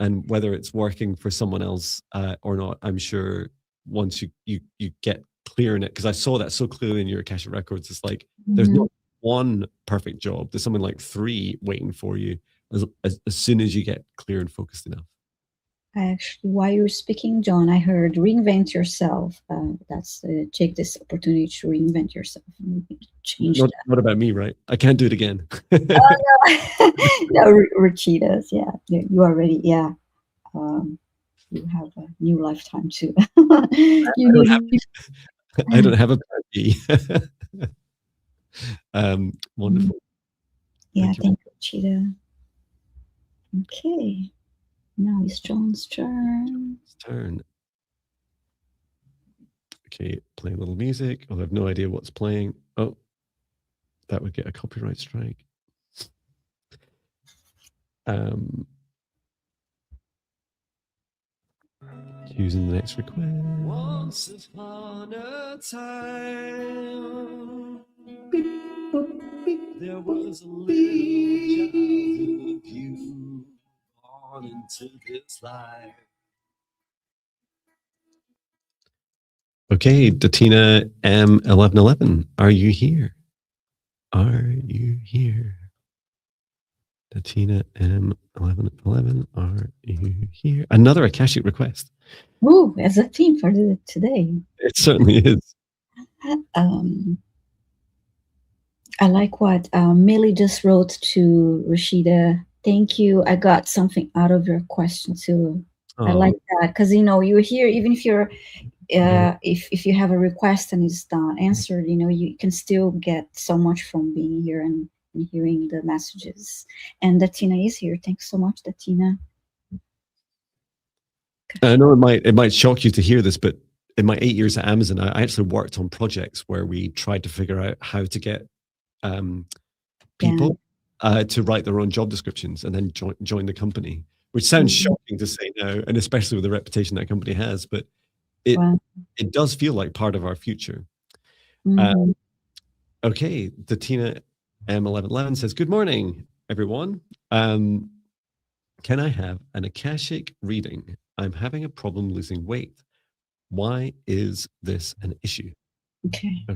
S1: And whether it's working for someone else or not, I'm sure once you get clear in it, because I saw that so clearly in your Akashic records, it's like there's not one perfect job. There's something like 3 waiting for you as soon as you get clear and focused enough.
S2: Actually, while you were speaking, Jon, I heard reinvent yourself. That's take this opportunity to reinvent yourself. Change that.
S1: Not about me, right? I can't do it again.
S2: Oh, no. No, Rachitas, yeah. You already, yeah. You have a new lifetime too.
S1: I don't have a plan B. Wonderful.
S2: Yeah, thank you, Rachita. Okay. Now it's Jon's turn.
S1: Okay, play a little music. I have no idea what's playing. Oh, that would get a copyright strike. Choosing the next request. Once upon a time, there was a little child of you born into this life. Okay, Datina M1111, are you here? Are you here? Datina M1111, are you here? Another Akashic request.
S2: Ooh, as a theme for today.
S1: It certainly is.
S2: I like what Millie just wrote to Rashida. Thank you. I got something out of your question too. I like that because you're here, even if you're if you have a request and it's not answered, you can still get so much from being here and hearing the messages. And Datina is here. Thanks so much, Datina.
S1: I know it might shock you to hear this, but in my 8 years at Amazon, I actually worked on projects where we tried to figure out how to get people to write their own job descriptions and then join the company, which sounds shocking to say now, and especially with the reputation that company has, but it does feel like part of our future. Okay, Datina M1111 says, good morning, everyone. Can can I have an Akashic reading? I'm having a problem losing weight. Why is this an issue?
S2: Okay.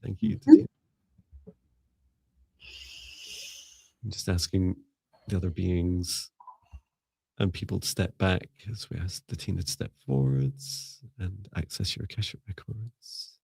S1: Thank you, Tatina. I'm just asking the other beings and people to step back as we ask Tatina to step forwards and access your Akashic records.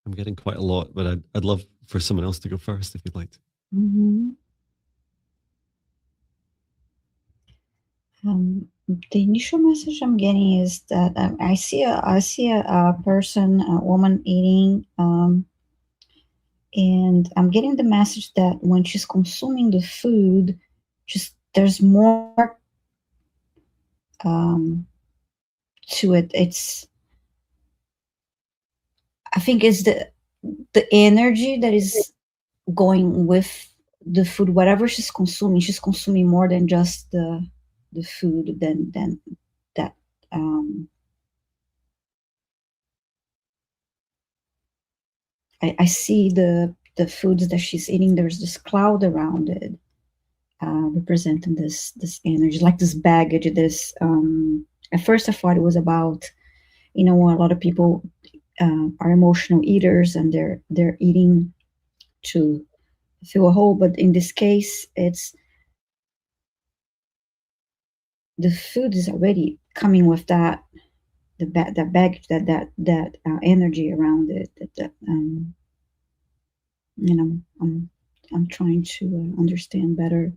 S1: I'm getting quite a lot, but I'd love for someone else to go first if you'd like to.
S2: The initial message I'm getting is that I see a person, a woman eating, and I'm getting the message that when she's consuming the food, just there's more to it. I think it's the energy that is going with the food. Whatever she's consuming more than just the food. Than that. I see the foods that she's eating. There's this cloud around it, representing this energy, like this baggage. This at first I thought it was about, a lot of people are emotional eaters and they're eating to fill a hole, but in this case, it's the food is already coming with that that baggage, that energy around it. I'm trying to understand better.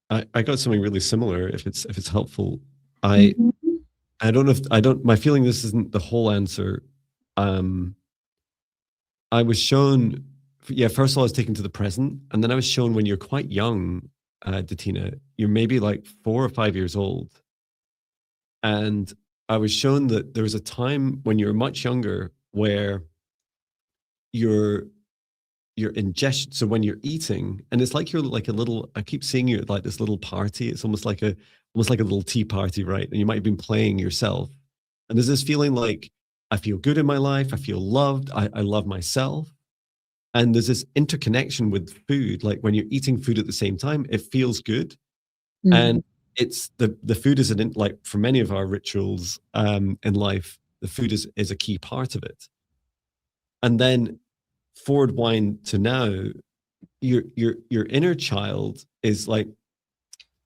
S1: I got something really similar. If it's helpful, I don't know if my feeling this isn't the whole answer. I was shown, first of all, I was taken to the present, and then I was shown when you're quite young, Datina, you're maybe like 4 or 5 years old, and I was shown that there was a time when you're much younger where your ingestion, so when you're eating, and it's like you're like a little, I keep seeing you at like this little party. It's almost like a little tea party, right? And you might have been playing yourself, and there's this feeling like, I feel good in my life, I feel loved, I love myself. And there's this interconnection with food. Like when you're eating food at the same time, it feels good. And it's the food is like for many of our rituals in life, the food is a key part of it. And then forward wind to now, your inner child is like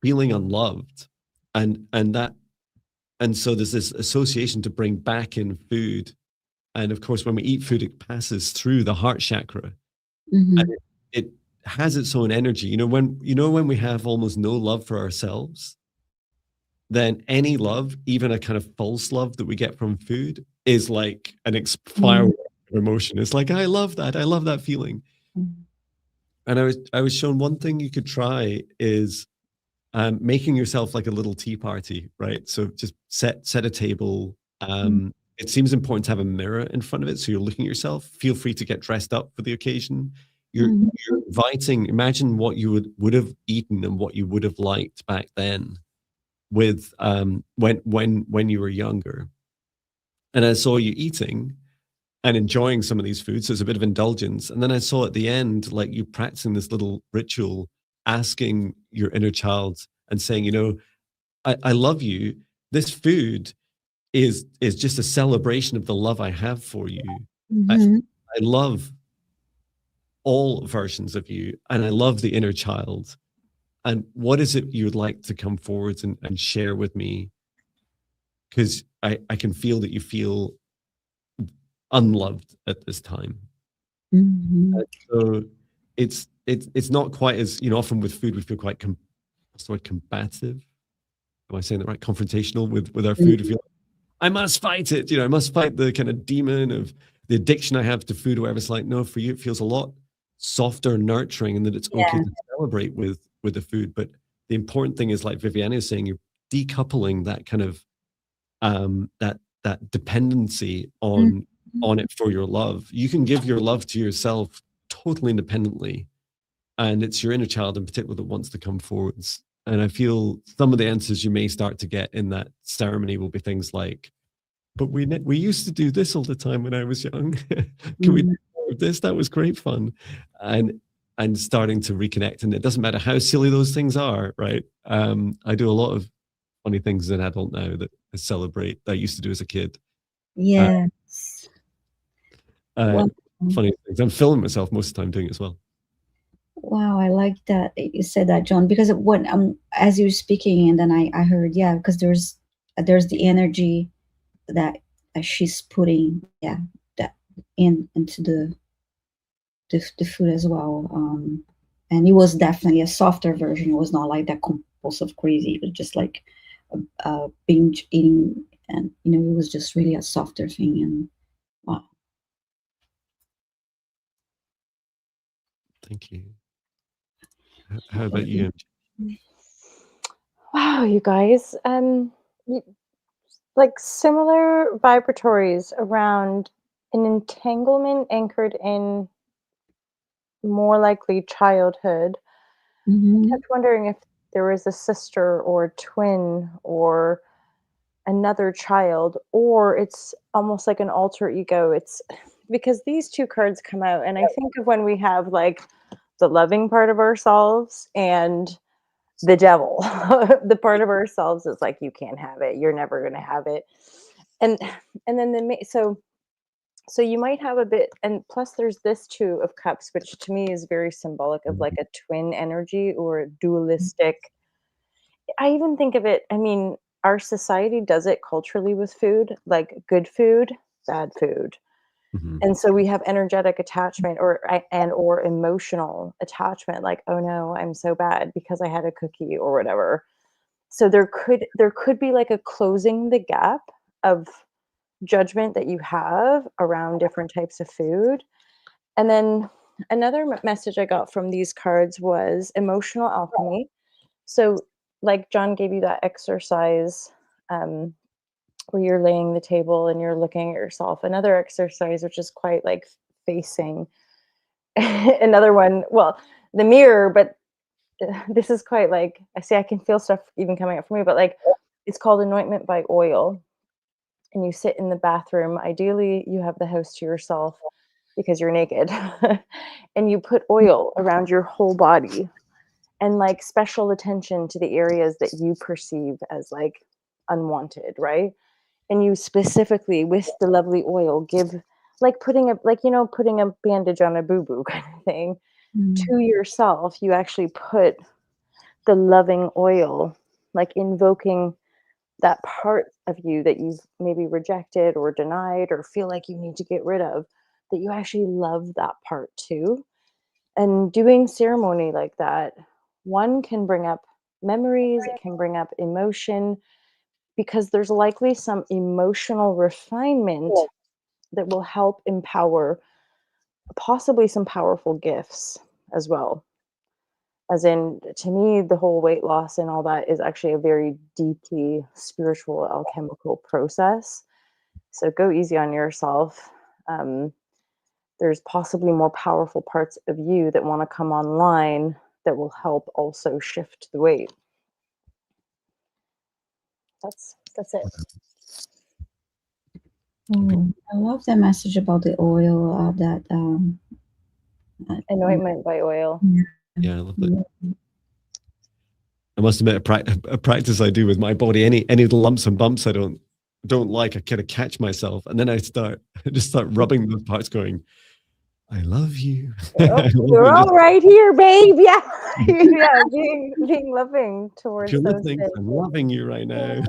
S1: feeling unloved, and so there's this association to bring back in food. And of course, when we eat food, it passes through the heart chakra. And it has its own energy. When we have almost no love for ourselves, then any love, even a kind of false love that we get from food, is like an firework of emotion. It's like, I love that feeling. And I was shown one thing you could try is making yourself like a little tea party, right? So just set a table. It seems important to have a mirror in front of it, so you're looking at yourself. Feel free to get dressed up for the occasion. You're inviting. Imagine what you would have eaten and what you would have liked back then, with when you were younger. And I saw you eating and enjoying some of these foods. So it's a bit of indulgence. And then I saw at the end, like you practicing this little ritual, asking your inner child and saying, I love you. This food is just a celebration of the love I have for you. I love all versions of you, and I love the inner child. And what is it you would like to come forward and share with me? Because I can feel that you feel unloved at this time. So it's not quite as, often with food we feel quite what's the word, combative? Am I saying that right? Confrontational with our food. We feel I must fight it. I must fight the kind of demon of the addiction I have to food or whatever. It's like, no, for you, it feels a lot softer, nurturing, and that it's okay to celebrate with the food. But the important thing is, like Viviane is saying, you're decoupling that kind of that dependency on it for your love. You can give your love to yourself totally independently, and it's your inner child in particular that wants to come forwards. And I feel some of the answers you may start to get in that ceremony will be things like, but we used to do this all the time when I was young. Can we do more of this? That was great fun. And starting to reconnect. And it doesn't matter how silly those things are, right? I do a lot of funny things as an adult now that I celebrate that I used to do as a kid.
S2: Yes.
S1: Funny things. I'm filming myself most of the time doing it as well.
S2: Wow, I like that you said that, Jon, because when as you were speaking, and then I heard, because there's the energy that she's putting, that into the food as well. And it was definitely a softer version. It was not like that compulsive crazy. It was just like binge eating, and it was just really a softer thing. And wow.
S1: Thank you. How about you?
S3: Wow, you guys. Like similar vibratories around an entanglement anchored in more likely childhood. I kept wondering if there was a sister or a twin or another child, or it's almost like an alter ego. It's because these two cards come out, and I think of when we have like the loving part of ourselves and the devil. The part of ourselves is like, you can't have it, you're never going to have it. And then so you might have a bit, and plus there's this Two of Cups, which to me is very symbolic of like a twin energy or a dualistic. I even think of it, I mean, our society does it culturally with food, like good food, bad food. And so we have energetic attachment or emotional attachment, like, oh no, I'm so bad because I had a cookie or whatever. So there could be like a closing the gap of judgment that you have around different types of food. And then another message I got from these cards was emotional alchemy. So like Jon gave you that exercise where you're laying the table and you're looking at yourself. Another exercise, which is quite like facing. Another one, well, the mirror, but this is quite like, I can feel stuff even coming up for me, but like it's called anointment by oil. And you sit in the bathroom. Ideally, you have the house to yourself because you're naked. And you put oil around your whole body and like special attention to the areas that you perceive as like unwanted, right? And you specifically with the lovely oil give like putting a bandage on a boo-boo kind of thing to yourself. You actually put the loving oil, like invoking that part of you that you've maybe rejected or denied or feel like you need to get rid of, that you actually love that part too. And doing ceremony like that, one can bring up memories, it can bring up emotion, because there's likely some emotional refinement that will help empower possibly some powerful gifts as well. As in, to me, the whole weight loss and all that is actually a very deeply spiritual alchemical process. So go easy on yourself. There's possibly more powerful parts of you that want to come online that will help also shift the weight. That's it.
S2: Oh, I love that message about the oil, that
S3: Anointment by oil.
S1: Yeah, I love that. I must admit, a practice I do with my body, any lumps and bumps I don't like, I kind of catch myself, and then I just start rubbing those parts, going, I love you.
S3: Oh, you're all right here, babe. Yeah, yeah, being loving
S1: If
S3: towards
S1: you're
S3: those
S1: listening,
S3: things.
S1: I'm loving you right now.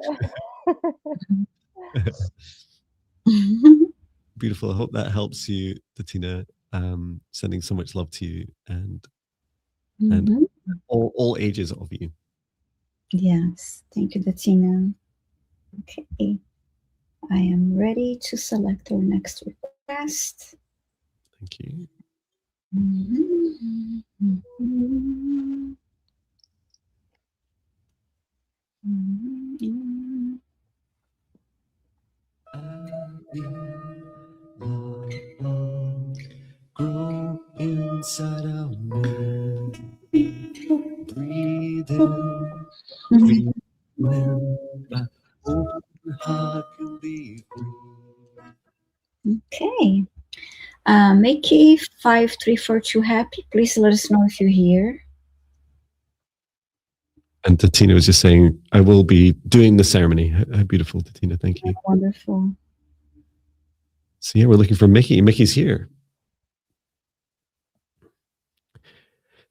S1: Beautiful. I hope that helps you, Tatina. Sending so much love to you and all ages of you.
S2: Yes, thank you, Datina. Okay, I am ready to select our next request.
S1: Thank you. Grow inside our mind. Breathe in, breathe in. Open heart can be free.
S2: Okay. Mickey 5342 happy. Please let us know if you're here.
S1: And Tatina was just saying, I will be doing the ceremony. How beautiful, Tatina. Thank you.
S2: Wonderful.
S1: So yeah, we're looking for Mickey. Mickey's here.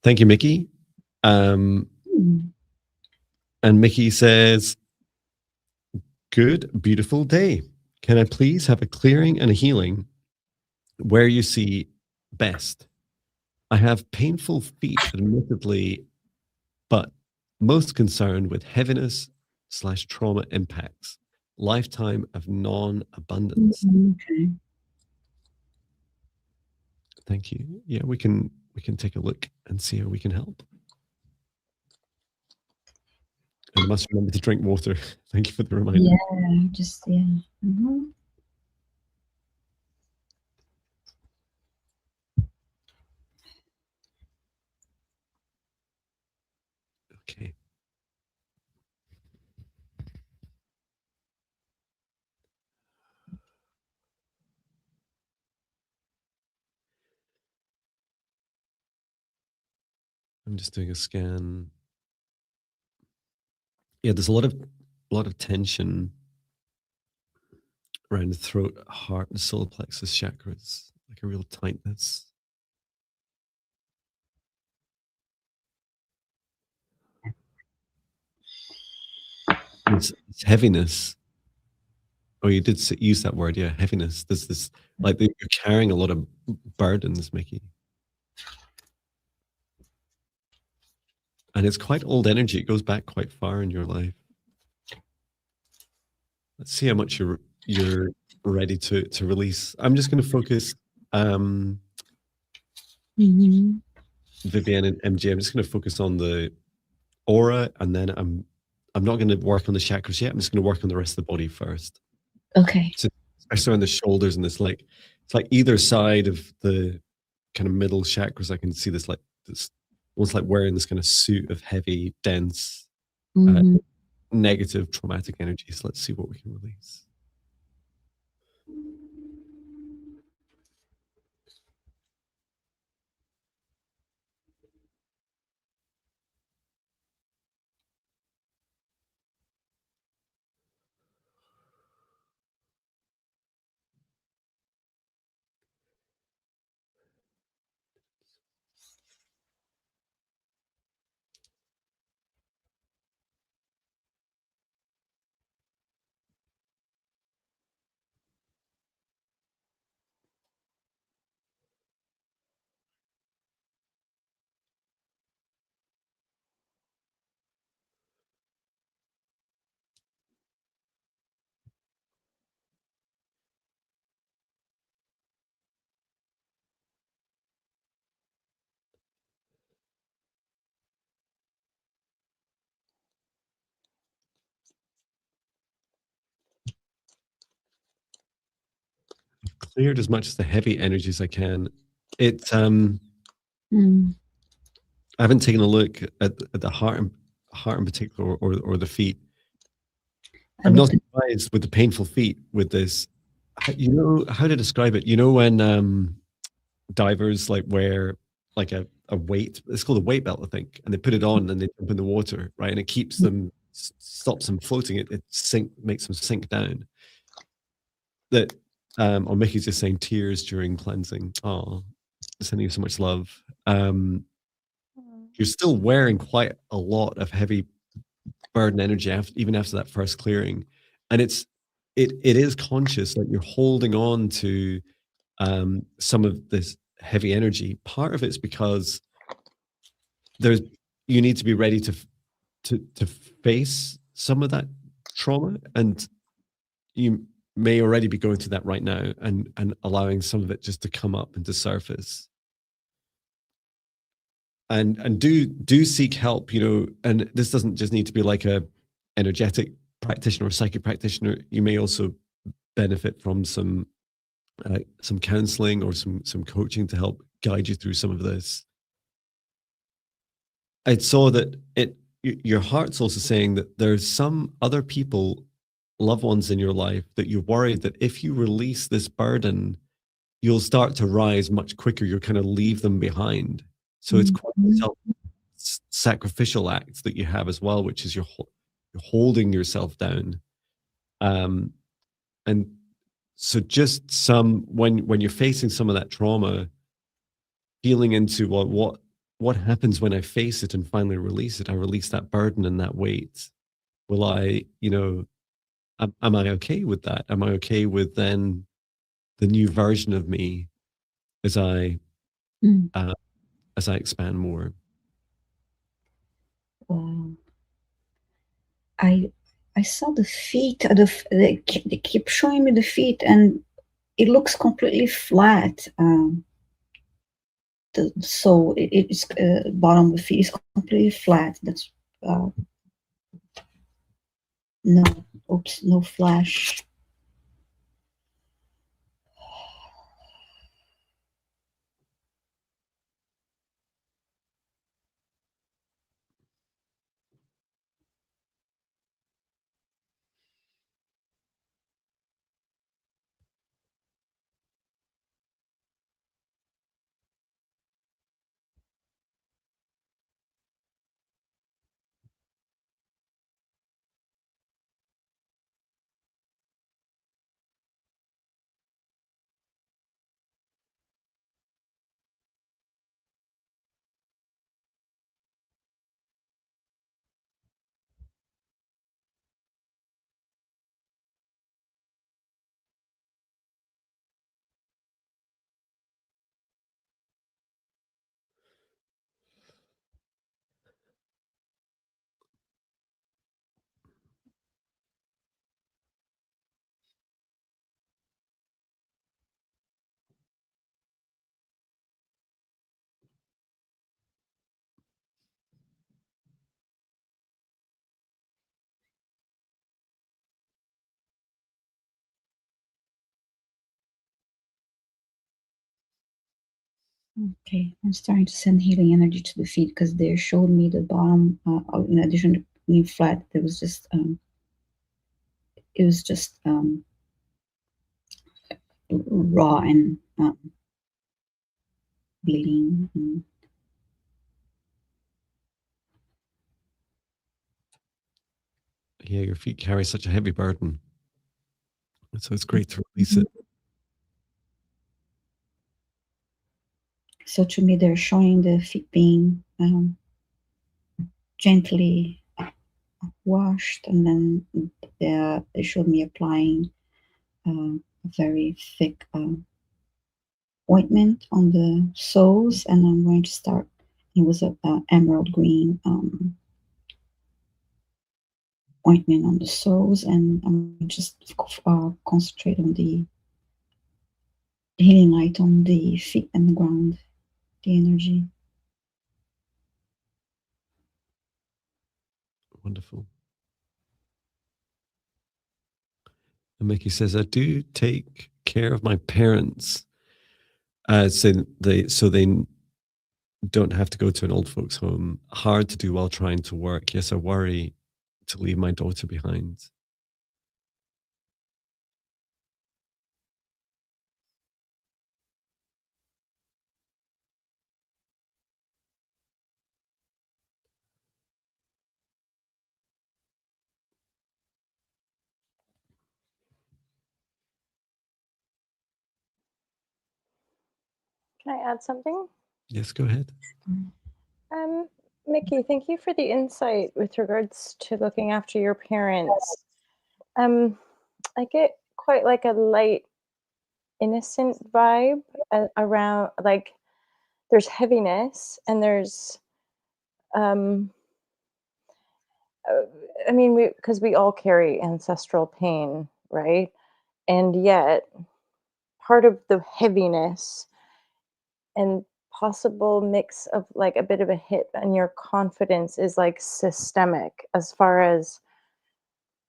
S1: Thank you, Mickey. And Mickey says, good, beautiful day. Can I please have a clearing and a healing where you see best? I have painful feet, admittedly, but most concerned with heaviness/trauma impacts, lifetime of non-abundance.
S2: Okay.
S1: Thank you. Yeah, we can take a look and see how we can help. And I must remember to drink water. Thank you for the reminder.
S2: Yeah, just yeah.
S1: Okay. I'm just doing a scan. Yeah, there's a lot of tension around the throat, heart, and solar plexus chakras, like a real tightness. It's heaviness. Oh, you did use that word, yeah, heaviness. There's this, like you're carrying a lot of burdens, Mickey. And it's quite old energy. It goes back quite far in your life. Let's see how much you're ready to release. I'm just going to focus, Viviane and MJ. I'm just going to focus on the aura, and then I'm not going to work on the chakras yet. I'm just going to work on the rest of the body first.
S2: Okay.
S1: So especially on the shoulders and this, like, it's like either side of the kind of middle chakras. I can see this, like, this almost like wearing this kind of suit of heavy, dense, negative, traumatic energy. So let's see what we can release. Cleared as much as the heavy energy as I can. It's I haven't taken a look at the heart in particular, or the feet. I'm not surprised with the painful feet with this. You know how to describe it? You know when divers like wear like a weight, it's called a weight belt, I think, and they put it on and they jump in the water, right? And it keeps them, stops them floating. It makes them sink down. That or Mickey's just saying tears during cleansing. Oh, Sending you so much love.
S3: Mm.
S1: You're still wearing quite a lot of heavy burden energy even after that first clearing, and it is conscious that you're holding on to some of this heavy energy. Part of it's because there's you need to be ready to face some of that trauma, and you may already be going through that right now, and allowing some of it just to come up and to surface. And do seek help, and this doesn't just need to be like a energetic practitioner or psychic practitioner. You may also benefit from some counseling or some coaching to help guide you through some of this. I saw that your heart's also saying that there's some other people, loved ones in your life, that you're worried that if you release this burden, you'll start to rise much quicker. You'll kind of leave them behind. So it's quite
S2: Mhm.
S1: sacrificial act that you have as well, which is you're holding yourself down. And so just when you're facing some of that trauma, feeling into what happens when I face it and finally release it. I release that burden and that weight. Will I, am I okay with that? Am I okay with then the new version of me as I
S2: Mm.
S1: as I expand more?
S2: Wow. I saw the feet. They keep showing me the feet, and it looks completely flat. So it's bottom of the feet is completely flat. That's uh, no, oops, no flash. Okay, I'm starting to send healing energy to the feet because they showed me the bottom. In addition to being flat, there was just it was just raw and bleeding. And
S1: Yeah, your feet carry such a heavy burden, so it's great to release it.
S2: so to me, they're showing the feet being gently washed, and then they showed me applying a very thick ointment on the soles, and I'm going to start. It was a emerald green ointment on the soles, and I'm just concentrate on the healing light on the feet and the ground, the energy.
S1: Wonderful. And Mickey says, I do take care of my parents, so they don't have to go to an old folks home. Hard to do while trying to work. Yes, I worry to leave my daughter behind.
S3: Can I add something?
S1: Yes, go ahead.
S3: Mickey, thank you for the insight with regards to looking after your parents. I get quite like a light, innocent vibe around, like there's heaviness and there's, um, I mean, because we all carry ancestral pain, right? And yet, part of the heaviness and possible mix of like a bit of a hit on your confidence is like systemic as far as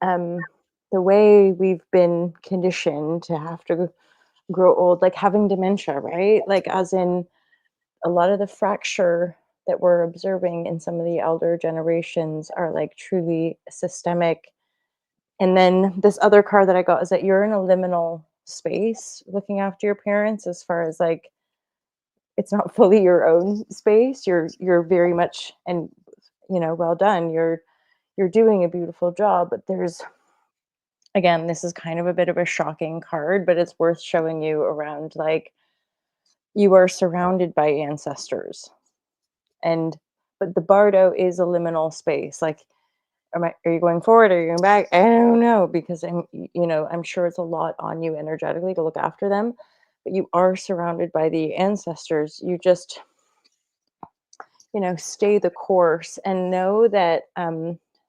S3: um, the way we've been conditioned to have to grow old, like having dementia, right? Like, as in a lot of the fracture that we're observing in some of the elder generations are like truly systemic. And then this other card that I got is that you're in a liminal space looking after your parents, as far as like it's not fully your own space. You're very much, and well done. You're doing a beautiful job, but there's, again, this is kind of a bit of a shocking card, but it's worth showing you around, like, you are surrounded by ancestors, and but the bardo is a liminal space. Like, are you going forward, are you going back? I don't know, because I'm sure it's a lot on you energetically to look after them, but you are surrounded by the ancestors. You just, stay the course and know that,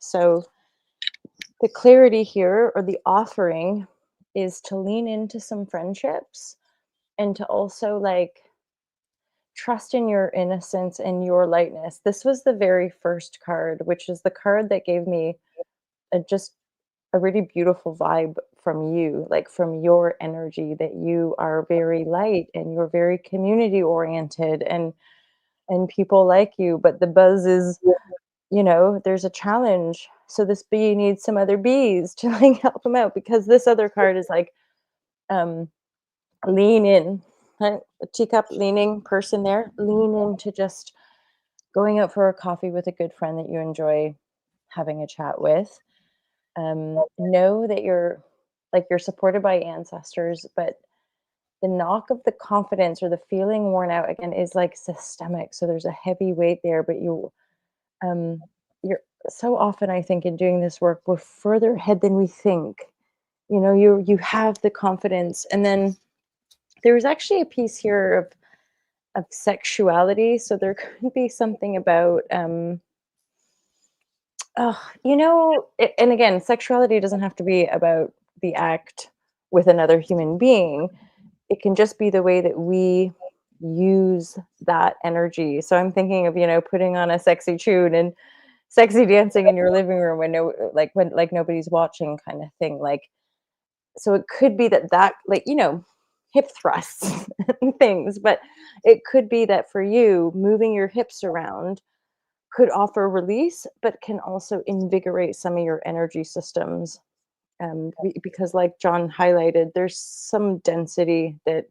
S3: so the clarity here, or the offering, is to lean into some friendships and to also like trust in your innocence and your lightness. This was the very first card, which is the card that gave me just a really beautiful vibe from you, like from your energy, that you are very light and you're very community oriented, and people like you. But the buzz is, there's a challenge. So this bee needs some other bees to like help him out, because this other card is like, um, lean in, right? A teacup leaning person there. Lean into just going out for a coffee with a good friend that you enjoy having a chat with. Know that you're supported by ancestors, but the knock of the confidence or the feeling worn out again is like systemic. So there's a heavy weight there, but um, you're so often, I think, in doing this work, we're further ahead than we think. You have the confidence, and then there was actually a piece here of sexuality. So there could be something about, and again, sexuality doesn't have to be about the act with another human being. It can just be the way that we use that energy. So I'm thinking of, putting on a sexy tune and sexy dancing in your living room when nobody's watching, kind of thing. Like, so it could be that like, hip thrusts and things, but it could be that for you, moving your hips around could offer release, but can also invigorate some of your energy systems. Because like Jon highlighted, there's some density that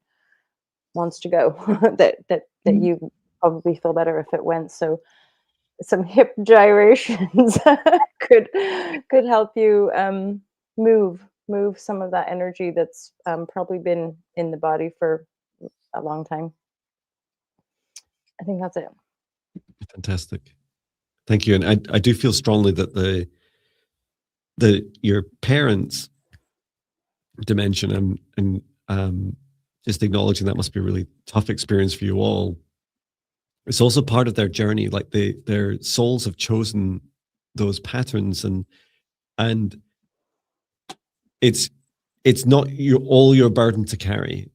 S3: wants to go, that you probably feel better if it went. So some hip gyrations could help you move some of that energy that's probably been in the body for a long time. I think that's it.
S1: Fantastic. Thank you. And I do feel strongly that your parents' dimension and just acknowledging that must be a really tough experience for you all. It's also part of their journey. Like their souls have chosen those patterns, and it's not all your burden to carry.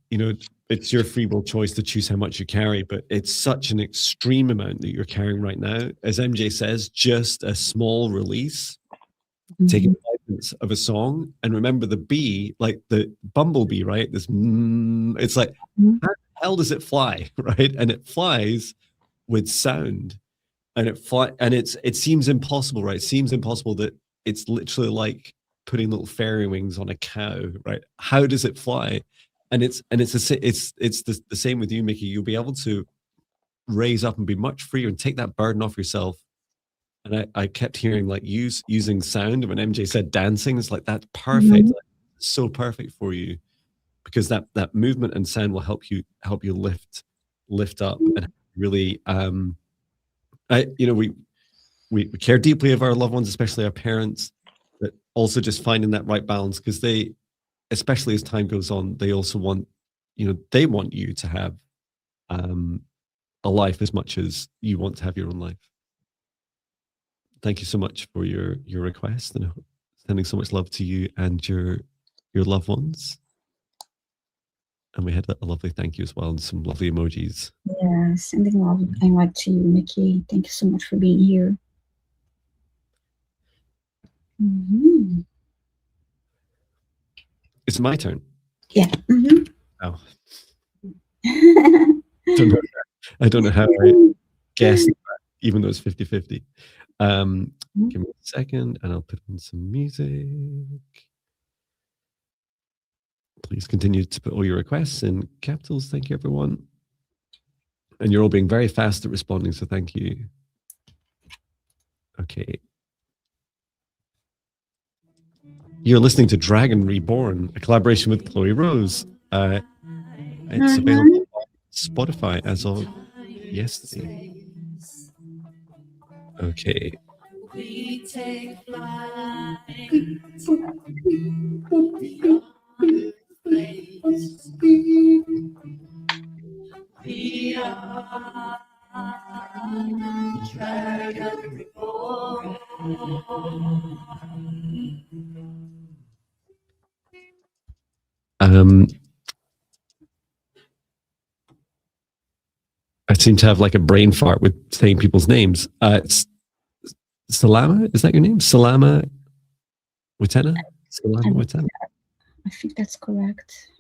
S1: It's your free will choice to choose how much you carry, but it's such an extreme amount that you're carrying right now. As MJ says, just a small release, taking 5 minutes of a song, and remember the bee, like the bumblebee, right? It's like, how the hell does it fly, right? And it flies with sound, and it seems impossible, right? It seems impossible that it's literally like putting little fairy wings on a cow, right? How does it fly? And it's the same with you, Mickey. You'll be able to raise up and be much freer and take that burden off yourself. And I kept hearing like using sound. When MJ said dancing, it's like that's perfect, like, so perfect for you, because that movement and sound will help you lift lift up and really, we care deeply of our loved ones, especially our parents, but also just finding that right balance, because they, especially as time goes on, they also want, they want you to have a life as much as you want to have your own life. Thank you so much for your request, and sending so much love to you and your loved ones. And we had a lovely thank you as well, and some lovely emojis.
S2: Yeah, sending love and light to you, Mickey. Thank you so much for being here. Mm-hmm.
S1: It's my turn.
S2: Yeah. Mm-hmm.
S1: Oh. I don't know how I guessed that, even though it's 50-50. Give me a second and I'll put in some music. Please continue to put all your requests in capitals. Thank you, everyone. And you're all being very fast at responding, so thank you. Okay. You're listening to Dragon Reborn, a collaboration with Chloe Rose. It's available on Spotify as of yesterday. Okay. We take flight beyond place. We are Dragon Reborn. I seem to have like a brain fart with saying people's names. It's Salama, is that your name? Salama Witena? Salama Witena?
S2: I think that's correct.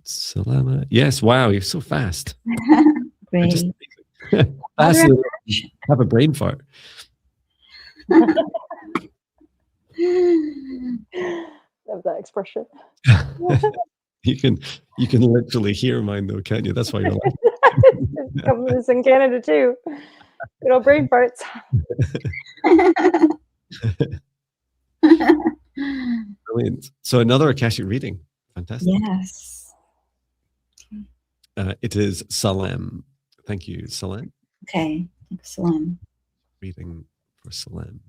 S1: Salama. Yes, wow, you're so fast.
S2: Great.
S1: Just fast enough to have a brain fart.
S3: Love that expression.
S1: You can literally hear mine though, can't you? That's why you're laughing.
S3: It's in Canada too. Good old brain farts.
S1: Brilliant. So another Akashic reading. Fantastic.
S2: Yes.
S1: It is Salem. Thank you, Salem.
S2: Okay. Excellent.
S1: Reading for Salem.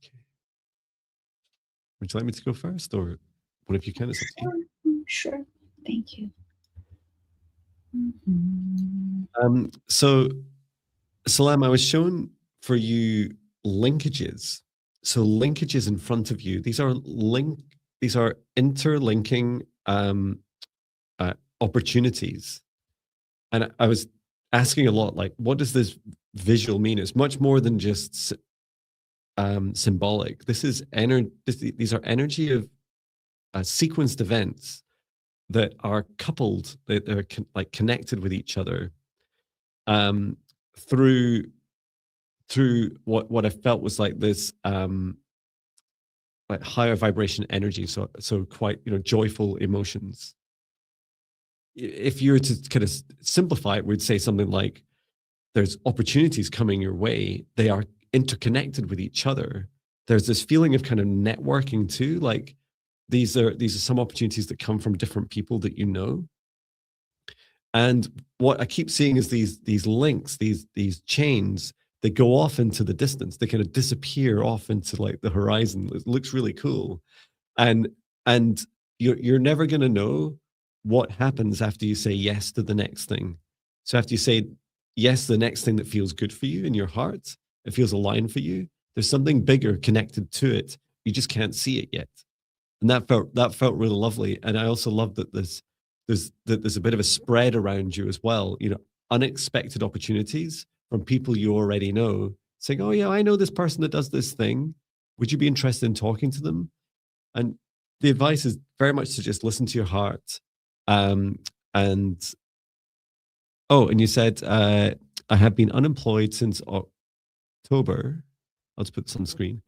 S1: Okay. Would you like me to go first, or what if you can? It's up to you.
S2: Sure. Thank you.
S1: So, Salam, I was shown for you linkages. So linkages in front of you. These are interlinking opportunities. And I was asking a lot, like, what does this visual mean? It's much more than just symbolic. This is these are energy of sequenced events that are coupled, they're like connected with each other through what I felt was like this like higher vibration energy, so quite joyful emotions. If you were to kind of simplify it, we'd say something like there's opportunities coming your way, they are interconnected with each other. There's this feeling of kind of networking too, like these are some opportunities that come from different people that you know. And what I keep seeing is these links, these chains that go off into the distance. They kind of disappear off into like the horizon. It looks really cool. And you're never going to know what happens after you say yes to the next thing. So after you say yes to the next thing that feels good for you in your heart, it feels aligned for you, there's something bigger connected to it. You just can't see it yet. And that felt really lovely. And I also love that there's a bit of a spread around you as well. Unexpected opportunities from people you already know, saying, "Oh yeah, I know this person that does this thing. Would you be interested in talking to them?" And the advice is very much to just listen to your heart. And you said I have been unemployed since October. I'll just put this on the screen.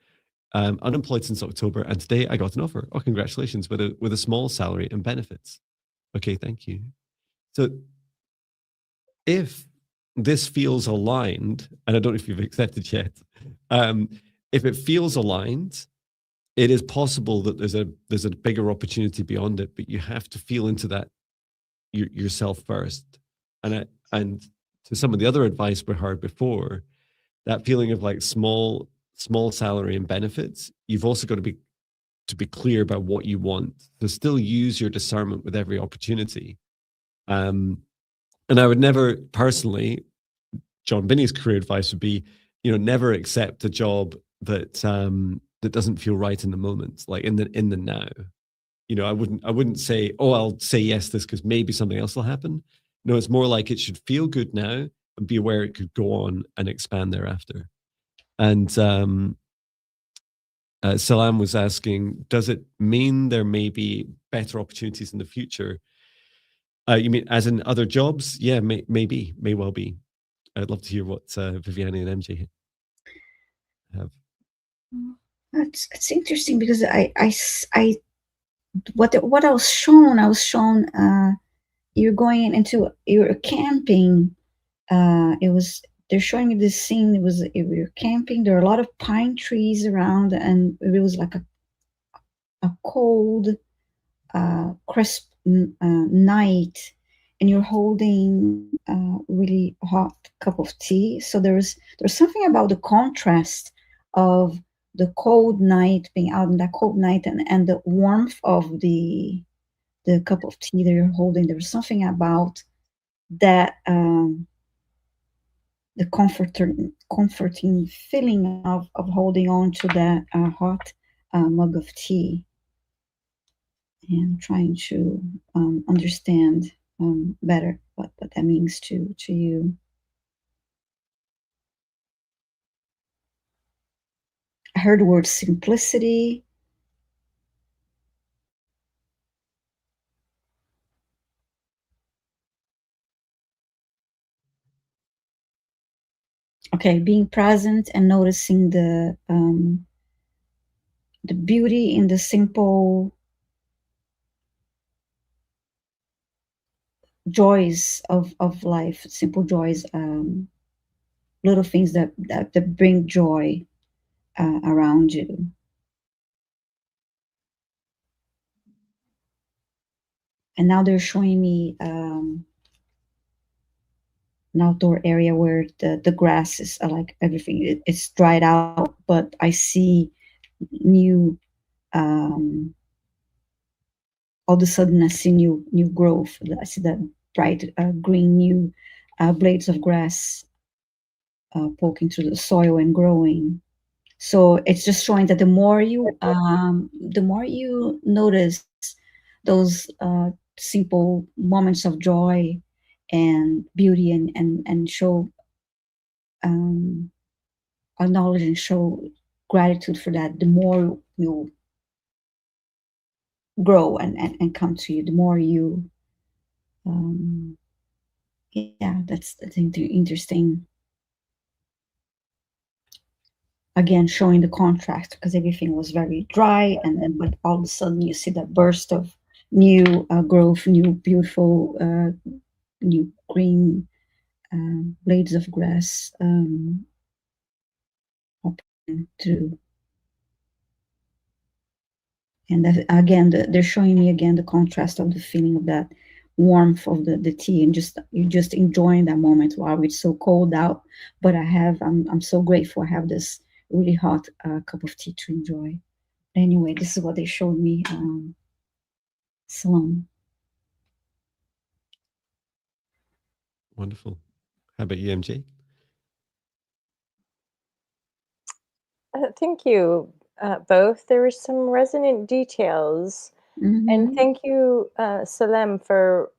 S1: Unemployed since October, and today I got an offer. Oh, congratulations, with a small salary and benefits. Okay, thank you. So if this feels aligned, and I don't know if you've accepted yet, if it feels aligned, it is possible that there's a bigger opportunity beyond it, but you have to feel into that yourself first. And to some of the other advice we heard before, that feeling of like small salary and benefits, you've also got to be clear about what you want, to still use your discernment with every opportunity. And I would never personally, Jon Binnie's career advice would be, never accept a job that doesn't feel right in the moment, like in the now. I wouldn't say, oh, I'll say yes to this because maybe something else will happen. No, it's more like it should feel good now and be aware it could go on and expand thereafter. And Salam was asking, does it mean there may be better opportunities in the future? You mean as in other jobs? Yeah, maybe, may well be. I'd love to hear what Viviane and MJ have.
S2: It's interesting because what I was shown you're going into you're camping. They're showing me this scene. We were camping. There are a lot of pine trees around, and it was like a cold, crisp night, and you're holding a really hot cup of tea. So there's something about the contrast of the cold night, being out in that cold night, and the warmth of the cup of tea that you're holding. There's something about that. The comforting feeling of holding on to that hot mug of tea, and trying to understand better what that means to you. I heard the word simplicity. Okay, being present and noticing the beauty in the simple joys of life, simple joys, little things that bring joy around you. And now they're showing me an outdoor area where the grass is like everything it's dried out, but I see new all of a sudden I see new growth. I see that bright green new blades of grass poking through the soil and growing. So it's just showing that the more you notice those simple moments of joy and beauty, and show acknowledge and show gratitude for that, the more you'll grow and come to you, the more you yeah, that's interesting. Again, showing the contrast, because everything was very dry, and then but all of a sudden you see that burst of new growth, new beautiful new green blades of grass open through. And that, again, they're showing me again the contrast of the feeling of that warmth of the tea, and you're just enjoying that moment. Wow, it's so cold out, but I'm so grateful I have this really hot cup of tea to enjoy. Anyway, this is what they showed me. Salon.
S1: Wonderful. How about you, MJ?
S3: Thank you both. There were some resonant details. And thank you, Salem, for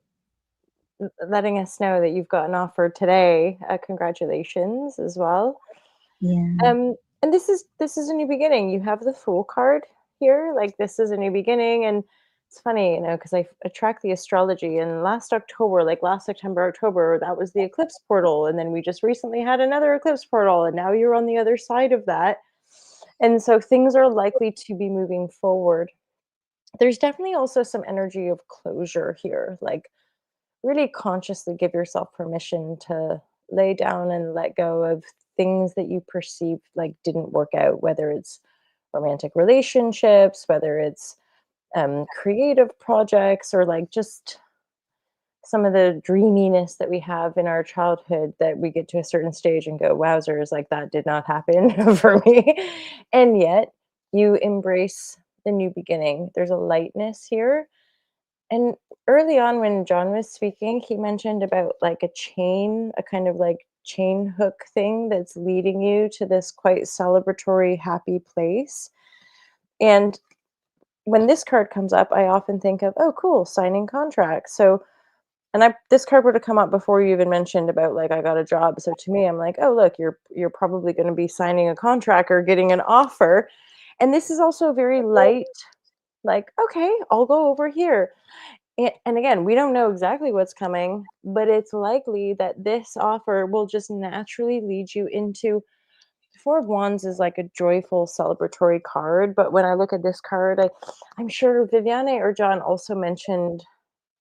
S3: letting us know that you've got an offer today. Congratulations as well.
S2: Yeah.
S3: And this is a new beginning. You have the Fool card here. Like, this is a new beginning. And it's funny, because I track the astrology, and last October, like last September, October, that was the eclipse portal. And then we just recently had another eclipse portal, and now you're on the other side of that. And so things are likely to be moving forward. There's definitely also some energy of closure here. Like, really consciously give yourself permission to lay down and let go of things that you perceive like didn't work out, whether it's romantic relationships, whether it's creative projects, or like just some of the dreaminess that we have in our childhood, that we get to a certain stage and go, wowzers, like that did not happen for me. And yet you embrace the new beginning. There's a lightness here. And early on, when John was speaking, he mentioned about like a chain, a kind of like chain hook thing that's leading you to this quite celebratory, happy place. And when this card comes up, I often think of, oh, cool, signing contracts. So, and this card would have come up before you even mentioned about like I got a job. So to me, I'm like, oh, look, you're probably going to be signing a contract or getting an offer. And this is also very light, like, okay, I'll go over here. And again, we don't know exactly what's coming, but it's likely that this offer will just naturally lead you into. Four of Wands is like a joyful, celebratory card. But when I look at this card, I'm sure Viviane or John also mentioned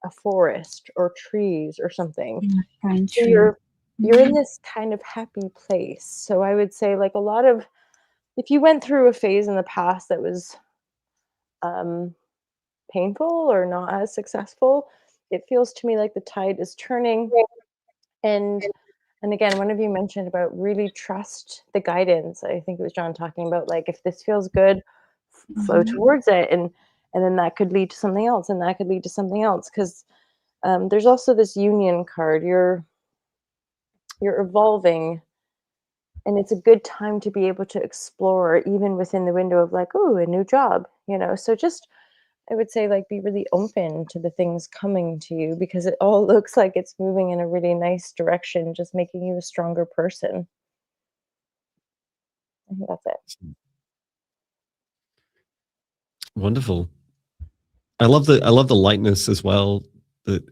S3: a forest or trees or something.
S2: Yeah, pine
S3: So
S2: tree.
S3: you're in this kind of happy place. So I would say, like, a lot of, if you went through a phase in the past that was painful or not as successful, it feels to me like the tide is turning. And again, one of you mentioned about really trust the guidance. I think it was John talking about, like, if this feels good, flow towards it, and then that could lead to something else, and that could lead to something else. Because there's also this union card. You're evolving, and it's a good time to be able to explore, even within the window of like, oh, a new job. So just, I would say, like, be really open to the things coming to you, because it all looks like it's moving in a really nice direction, just making you a stronger person. I think that's it.
S1: Wonderful. I love the lightness as well, that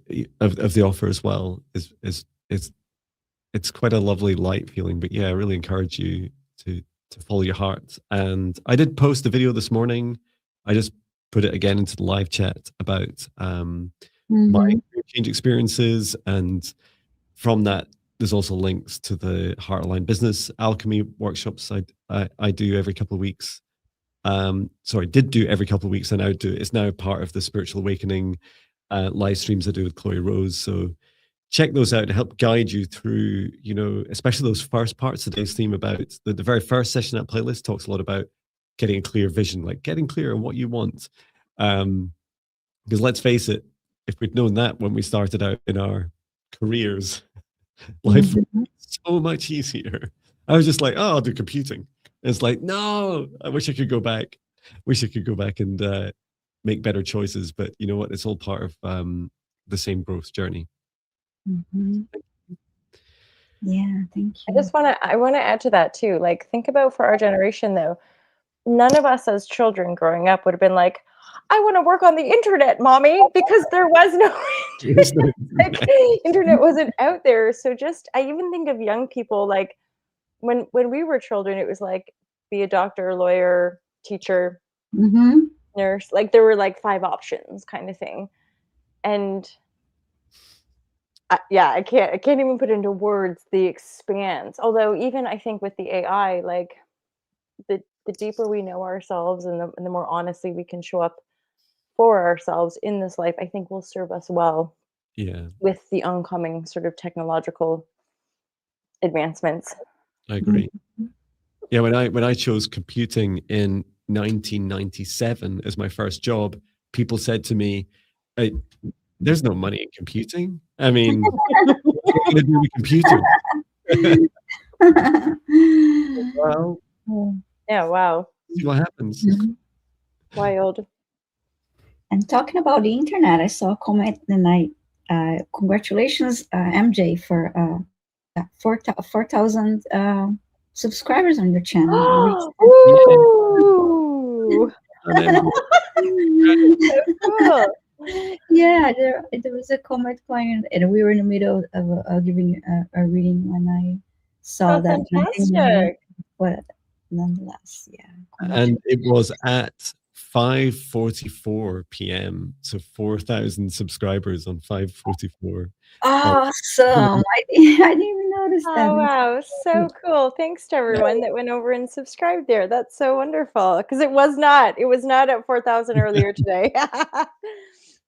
S1: of the offer as well. It's quite a lovely light feeling. But yeah, I really encourage you to follow your heart. And I did post a video this morning. I just put it again into the live chat about my change experiences, and from that there's also links to the Heart Aligned Business Alchemy workshops I do every couple of weeks. Sorry, did do every couple of weeks, and now do it's now part of the Spiritual Awakening live streams I do with Chloe Rose. So check those out to help guide you through, especially those first parts of today's theme. About the very first session, that playlist talks a lot about getting a clear vision, like getting clear on what you want. Because let's face it, if we'd known that when we started out in our careers, life would be so much easier. I was just like, oh, I'll do computing. And it's like, no, I wish I could go back. Wish I could go back and make better choices. But you know what? It's all part of the same growth journey.
S2: Yeah, thank you.
S3: I want to add to that too. Like, think about, for our generation though, none of us as children growing up would have been like, I want to work on the internet, mommy, because there was no like, internet wasn't out there. So just, I even think of young people, like, when we were children, it was like, be a doctor, lawyer, teacher, nurse. Like, there were like 5 options kind of thing. And I can't even put into words the expanse. Although even I think with the AI, like, the deeper we know ourselves, and the more honestly we can show up for ourselves in this life, I think will serve us well.
S1: Yeah,
S3: with the oncoming sort of technological advancements.
S1: I agree. Yeah, when I chose computing in 1997 as my first job, people said to me, there's no money in computing. I mean, what are you going to do with computing? Well,
S3: Yeah, wow.
S1: See what happens.
S3: Wild.
S2: And talking about the internet, I saw a comment tonight. Congratulations, MJ, for 4,000 subscribers on your channel.
S3: Ooh. So cool.
S2: Yeah, there was a comment going, and we were in the middle of giving a reading when I saw
S3: Oh,
S2: that.
S3: fantastic.
S2: But nonetheless, yeah.
S1: And it was at 5:44 p.m. So 4,000 subscribers on 5:44.
S2: Awesome! I didn't even notice that.
S3: Oh, wow. So cool. Thanks to everyone that went over and subscribed there. That's so wonderful. Because it was not at 4,000 earlier today.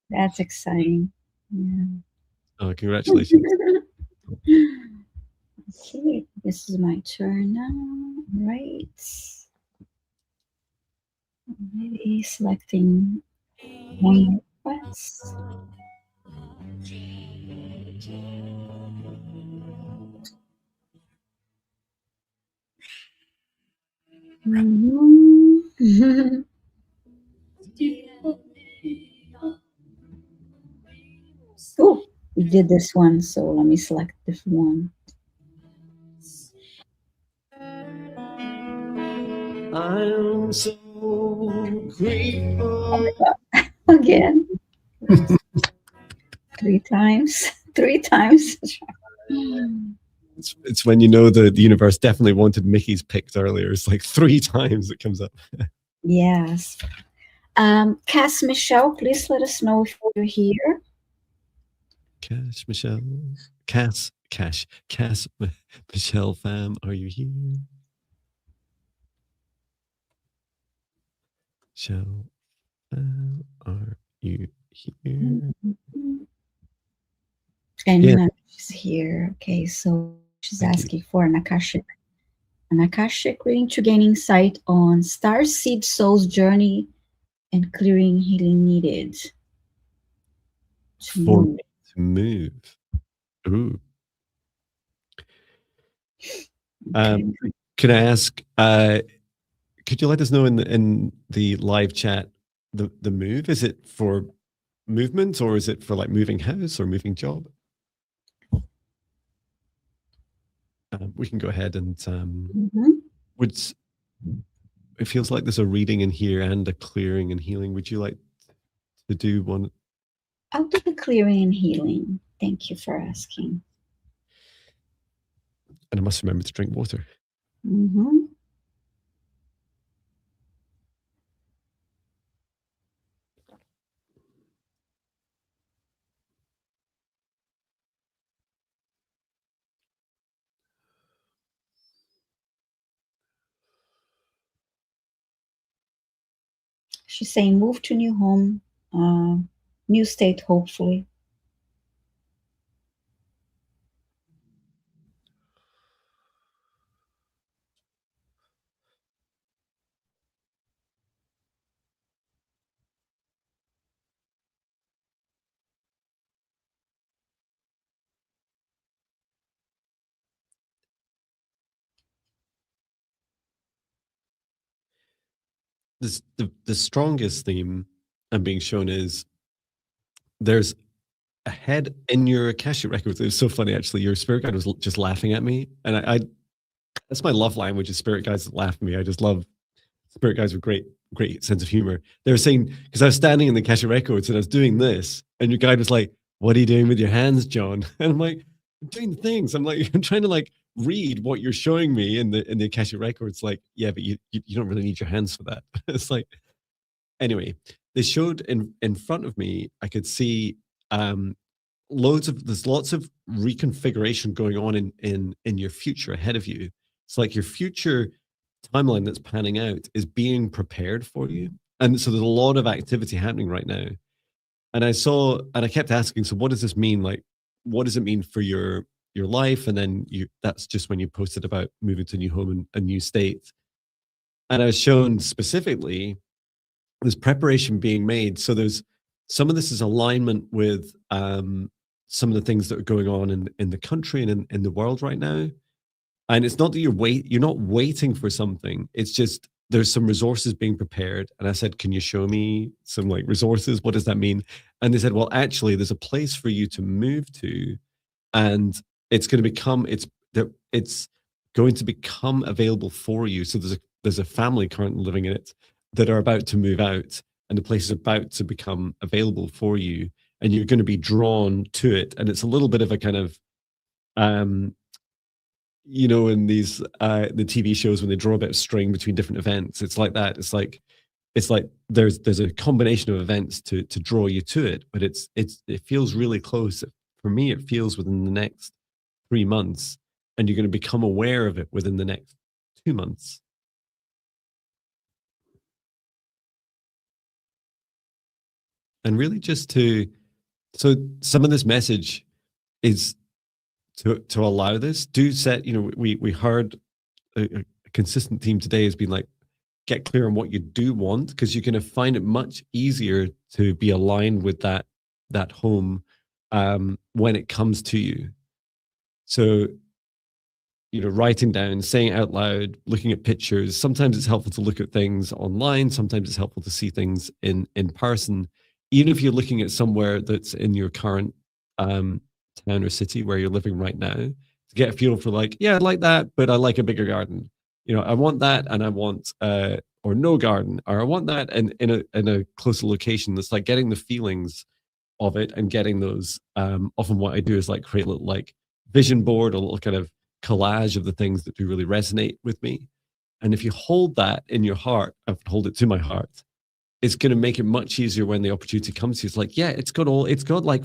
S2: That's exciting. Yeah.
S1: Oh, congratulations.
S2: Okay, this is my turn now. Right. Maybe selecting one request. Oh, we did this one, so let me select this one.
S1: I'm so grateful.
S2: Oh my God. Again. 3 times. 3 times.
S1: It's when you know the universe definitely wanted Mickey's picked earlier. It's like 3 times it comes up.
S2: Yes. Cass Michelle, please let us know if you're here.
S1: Cash, Michelle. Cass, Michelle, fam, are you here? Michelle, fam, are you here?
S2: And
S1: Yeah.
S2: she's here. Okay, so she's
S1: Thank you.
S2: asking for an Akashic reading to gain insight on star seed soul's journey and clearing healing needed
S1: For me to move. Ooh.
S2: Okay.
S1: Could I ask, could you let us know in the live chat the move? Is it for movement or is it for like moving house or moving job? We can go ahead and it feels like there's a reading in here and a clearing and healing. Would you like to do one?
S2: I'll do the clearing and healing. Thank you for asking.
S1: And I must remember to drink water.
S2: She's saying move to new home, new state, hopefully.
S1: The strongest theme I'm being shown is there's a head in your Akashic records. It was so funny, actually. Your spirit guide was just laughing at me. And I that's my love language is spirit guides that laugh at me. I just love spirit guides with great sense of humor. They were saying, because I was standing in the Akashic records and I was doing this, and your guide was like, "What are you doing with your hands, Jon?" And I'm like, "I'm doing things." I'm like, I'm trying to like read what you're showing me in the Akashic records. Like, yeah, but you don't really need your hands for that. It's like, anyway, they showed in front of me, I could see there's lots of reconfiguration going on in your future ahead of you. It's like your future timeline that's panning out is being prepared for you. And so there's a lot of activity happening right now. And I kept asking, so what does this mean? Like, what does it mean for your life? And then that's just when you posted about moving to a new home and a new state. And I was shown specifically there's preparation being made. So there's some of this is alignment with some of the things that are going on in the country and in the world right now. And it's not that you're not waiting for something. It's just there's some resources being prepared. And I said, can you show me some like resources? What does that mean? And they said, well, actually, there's a place for you to move to, and it's going to become it's going to become available for you. So there's a family currently living in it that are about to move out, and the place is about to become available for you, and you're going to be drawn to it. And it's a little bit of a kind of you know, in these the TV shows when they draw a bit of string between different events, it's like that. It's like there's a combination of events to draw you to it, but it feels really close. For me, it feels within the next 3 months, and you're going to become aware of it within the next 2 months. And really, so some of this message is to allow this. Do set, you know, we heard a consistent theme today has been like, get clear on what you do want, because you're going to find it much easier to be aligned with that home when it comes to you. So, you know, writing down, saying it out loud, looking at pictures. Sometimes it's helpful to look at things online. Sometimes it's helpful to see things in person. Even if you're looking at somewhere that's in your current town or city where you're living right now, to get a feel for like, yeah, I like that, but I like a bigger garden. You know, I want that, and I want or no garden, or I want that, and in a closer location. That's like getting the feelings of it and getting those. Often, what I do is like create a little like vision board, a little kind of collage of the things that do really resonate with me. And if you hold that in your heart, I hold it to my heart, it's going to make it much easier when the opportunity comes to you. It's like, yeah, it's got like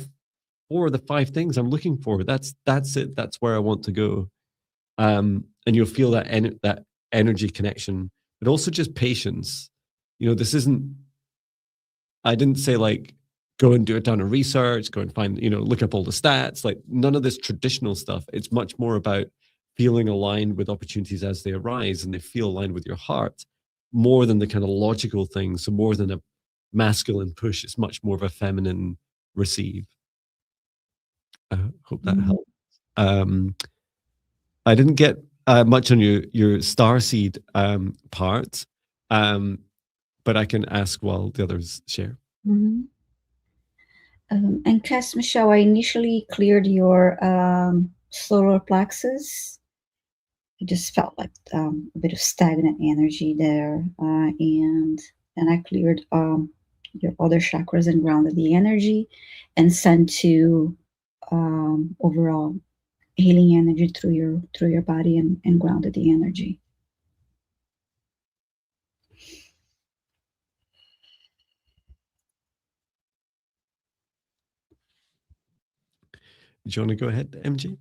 S1: 4 of the 5 things I'm looking for. That's it. That's where I want to go. And you'll feel that energy connection, but also just patience. You know, this isn't. I didn't say like go and do a ton of research, go and find, you know, look up all the stats. Like none of this traditional stuff. It's much more about feeling aligned with opportunities as they arise, and they feel aligned with your heart more than the kind of logical things. So more than a masculine push, it's much more of a feminine receive. I hope that
S2: Mhm.
S1: helps. I didn't get much on your star seed part, but I can ask while the others share.
S2: Mhm. And Cass Michelle, I initially cleared your solar plexus. I just felt like a bit of stagnant energy there, and I cleared your other chakras and grounded the energy, and sent to overall healing energy through your body, and grounded the energy.
S1: Do you want to go ahead, MG?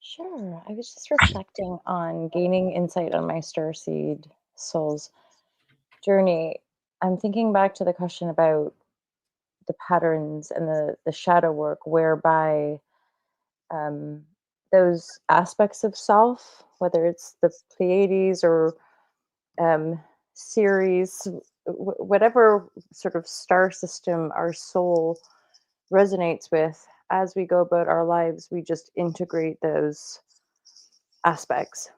S3: Sure. I was just reflecting on gaining insight on my starseed soul's journey. I'm thinking back to the question about the patterns and the shadow work, whereby um, those aspects of self, whether it's the Pleiades or um, Ceres, whatever sort of star system our soul resonates with, as we go about our lives, we just integrate those aspects,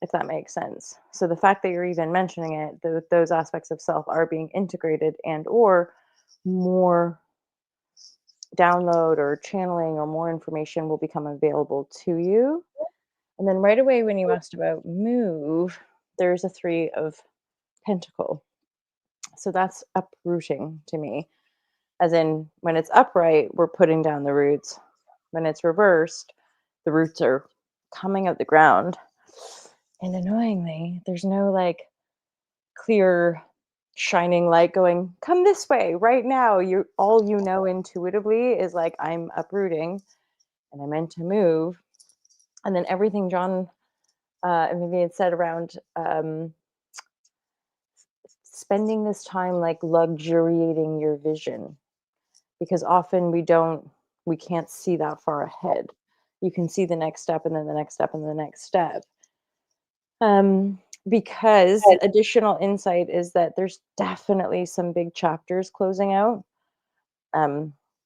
S3: if that makes sense. So the fact that you're even mentioning it, those aspects of self are being integrated, and or more download or channeling or more information will become available to you. And then right away when you asked about move, there's a 3 of pentacle. So that's uprooting to me. As in, when it's upright, we're putting down the roots. When it's reversed, the roots are coming out the ground. And annoyingly, there's no like clear shining light going, come this way right now. You all you know intuitively is like, I'm uprooting and I'm meant to move. And then everything Jon and Viviane said around spending this time like luxuriating your vision, because often we can't see that far ahead. You can see the next step and then the next step and the next step. Because additional insight is that there's definitely some big chapters closing out.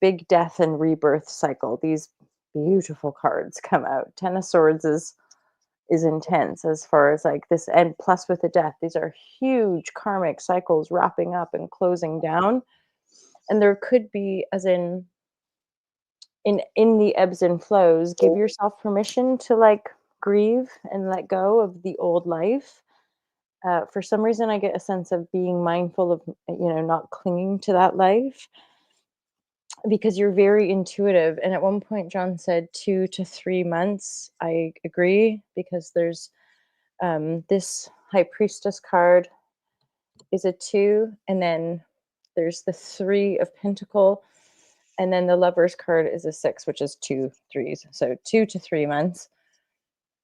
S3: Big death and rebirth cycle. These beautiful cards come out. 10 of Swords is is intense as far as like this, and plus with the death, these are huge karmic cycles wrapping up and closing down. And there could be, as in the ebbs and flows, give yourself permission to like grieve and let go of the old life. For some reason, I get a sense of being mindful of, not clinging to that life, because you're very intuitive. And at one point, Jon said 2 to 3 months. I agree, because there's this High Priestess card is a 2, and then there's the 3 of Pentacle, and then the Lover's card is a 6, which is 2 3s. So 2 to 3 months.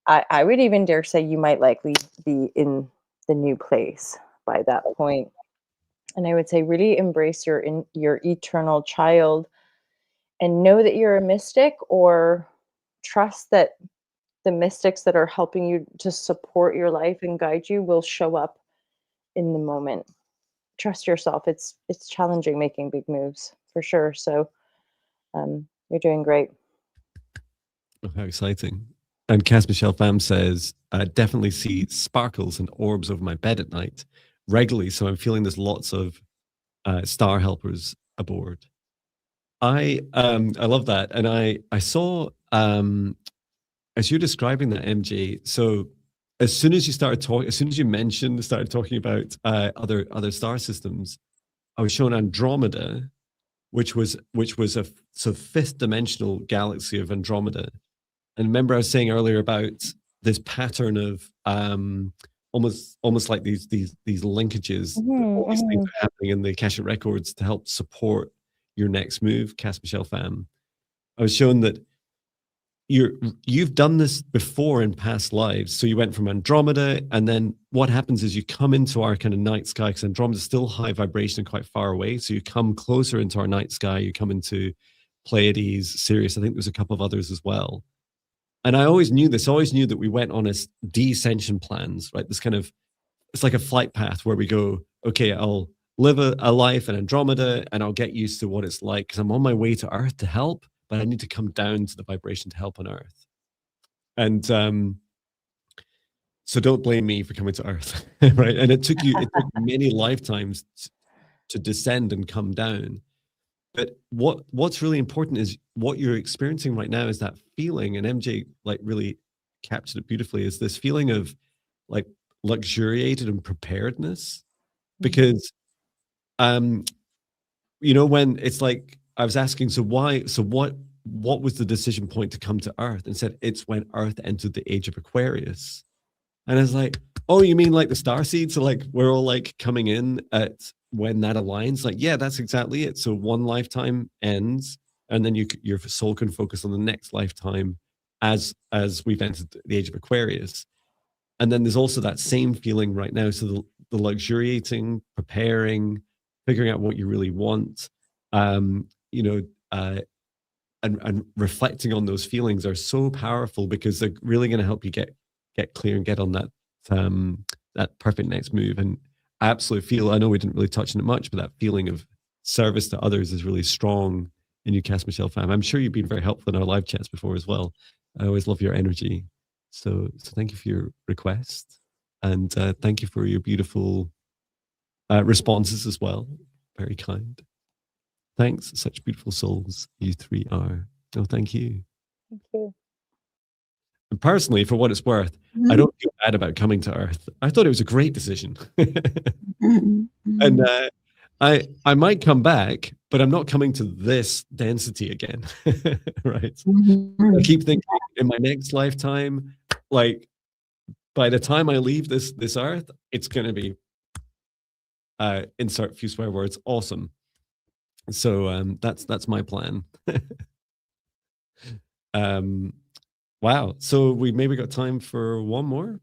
S3: I would even dare say you might likely be in the new place by that point. And I would say really embrace your eternal child, and know that you're a mystic, or trust that the mystics that are helping you to support your life and guide you will show up in the moment. Trust yourself. It's challenging making big moves for sure. So you're doing great.
S1: Oh, how exciting. And Cass Michelle Pham says, I definitely see sparkles and orbs over my bed at night regularly. So I'm feeling there's lots of star helpers aboard. I love that. And I saw, as you're describing that, MJ, so as soon as you started talking, as soon as you started talking about other star systems, I was shown Andromeda, which was a sort of fifth dimensional galaxy of Andromeda. And remember, I was saying earlier about this pattern of almost like these linkages. All these things are happening in the Akashic records to help support your next move. Cass Michelle Pham, I was shown that you've done this before in past lives. So you went from Andromeda, and then what happens is you come into our kind of night sky, because Andromeda is still high vibration and quite far away. So you come closer into our night sky. You come into Pleiades, Sirius. I think there's a couple of others as well. And I always knew this. I always knew that we went on a descension plans, right? This kind of, it's like a flight path where we go, okay, I'll live a life in Andromeda, and I'll get used to what it's like, because I'm on my way to Earth to help, but I need to come down to the vibration to help on Earth. And so don't blame me for coming to Earth, right? And it took many lifetimes to descend and come down. But what's really important is what you're experiencing right now is that feeling, and MJ like really captured it beautifully, is this feeling of like luxuriated and preparedness. Because when it's like, I was asking, so what was the decision point to come to Earth? And said it's when Earth entered the age of Aquarius. And I was like, oh, you mean like the star seeds? So like we're all like coming in at when that aligns? Like, yeah, that's exactly it. So one lifetime ends, and then your soul can focus on the next lifetime as we've entered the age of Aquarius. And then there's also that same feeling right now. So the luxuriating, preparing, figuring out what you really want, and reflecting on those feelings are so powerful, because they're really going to help you get clear and get on that perfect next move. And I absolutely feel, I know we didn't really touch on it much, but that feeling of service to others is really strong in you, Cass Michelle Pham. I'm sure you've been very helpful in our live chats before as well. I always love your energy. So thank you for your request, and thank you for your beautiful responses as well. Very kind. Thanks. Such beautiful souls you three are. Oh, thank you.
S3: Thank you.
S1: And personally, for what it's worth, I don't feel bad about coming to Earth. I thought it was a great decision. And I might come back, but I'm not coming to this density again. Right. I keep thinking in my next lifetime, like by the time I leave this Earth, it's going to be insert a few swear words. Awesome. So that's my plan. Wow. So we maybe got time for one more,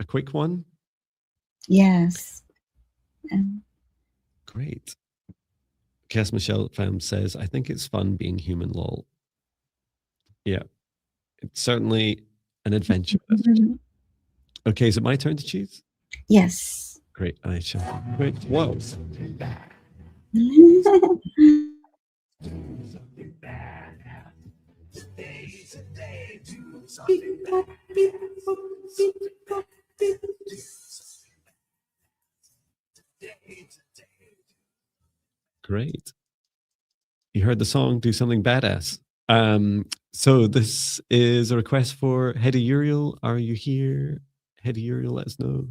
S1: a quick one.
S2: Yes.
S1: Great. Cass Michelle Pham says, I think it's fun being human, lol. Yeah, it's certainly an adventure. Okay, is it my turn to choose?
S2: Yes.
S1: Great. I shall. Great. Whoa. Great. You heard the song, Do Something Badass. So this is a request for Hedy Uriel. Are you here? Hedy Uriel, let us know.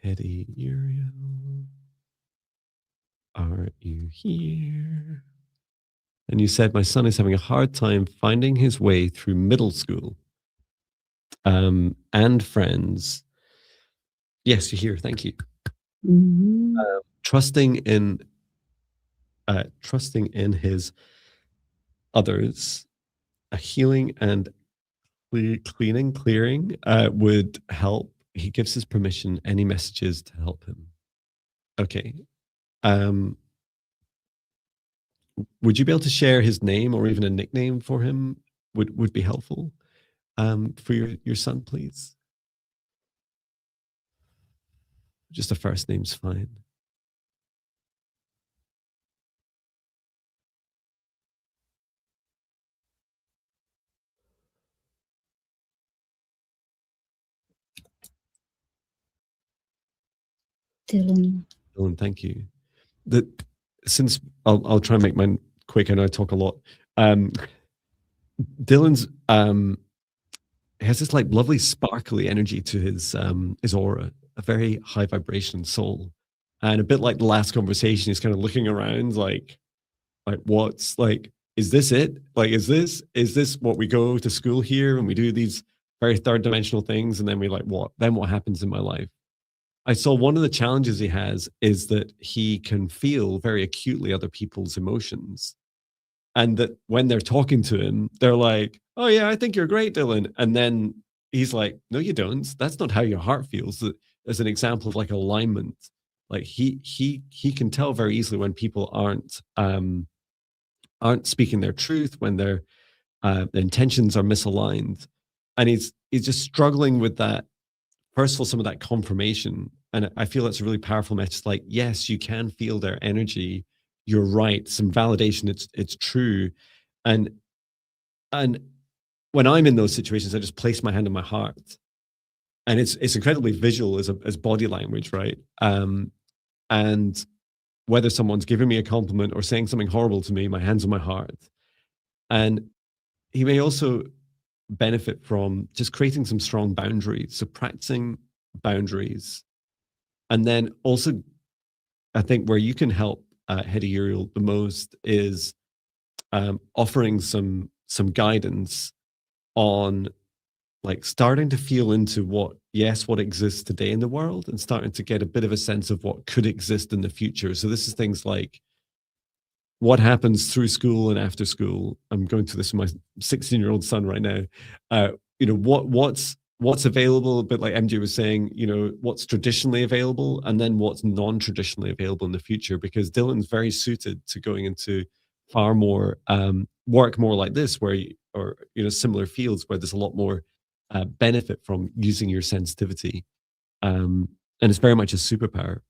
S1: Hedy Uriel, are you here? And you said, my son is having a hard time finding his way through middle school and friends. Yes, you're here. Thank you.
S2: Mm-hmm.
S1: Trusting in his others, a healing and clearing would help. He gives his permission. Any messages to help him? Okay. Would you be able to share his name or even a nickname for him? Would be helpful for your son, please. Just a first name's fine.
S2: Dylan.
S1: Dylan, thank you. Since I'll try and make mine quick. I know I talk a lot. Dylan's has this like lovely sparkly energy to his aura, a very high vibration soul, and a bit like the last conversation, he's kind of looking around like what's like, is this it? Like, is this what we go to school here and we do these very third dimensional things, and then we like what happens in my life? I saw one of the challenges he has is that he can feel very acutely other people's emotions. And that when they're talking to him, they're like, oh, yeah, I think you're great, Dylan. And then he's like, no, you don't. That's not how your heart feels. As an example of like alignment, like he can tell very easily when people aren't speaking their truth, when their intentions are misaligned. And he's just struggling with that. First of all, some of that confirmation. And I feel that's a really powerful message. Like, yes, you can feel their energy. You're right. Some validation. It's true. And when I'm in those situations, I just place my hand on my heart. And it's incredibly visual as body language, right? And whether someone's giving me a compliment or saying something horrible to me, my hand's on my heart. And he may also benefit from just creating some strong boundaries. So practicing boundaries. And then also, I think where you can help Hedy Uriel the most is offering some guidance on like starting to feel into what exists today in the world, and starting to get a bit of a sense of what could exist in the future. So this is things like what happens through school and after school. I'm going through this with my 16-year-old son right now. What's available, a bit like MJ was saying, what's traditionally available, and then what's non-traditionally available in the future, because Dylan's very suited to going into far more work more like this, where similar fields where there's a lot more benefit from using your sensitivity, and it's very much a superpower.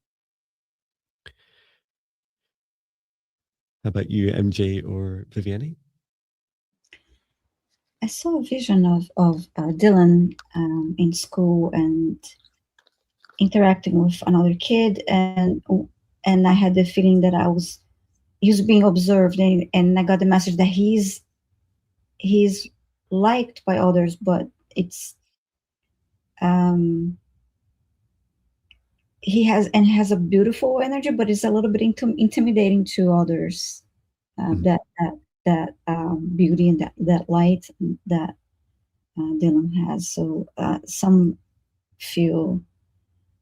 S1: How about you, MJ or Viviane?
S2: I saw a vision of Dylan in school and interacting with another kid, and I had the feeling that he was being observed, and I got the message that he's liked by others, but it's he has a beautiful energy, but it's a little bit intimidating to others. That beauty and that light that Dylan has. So some feel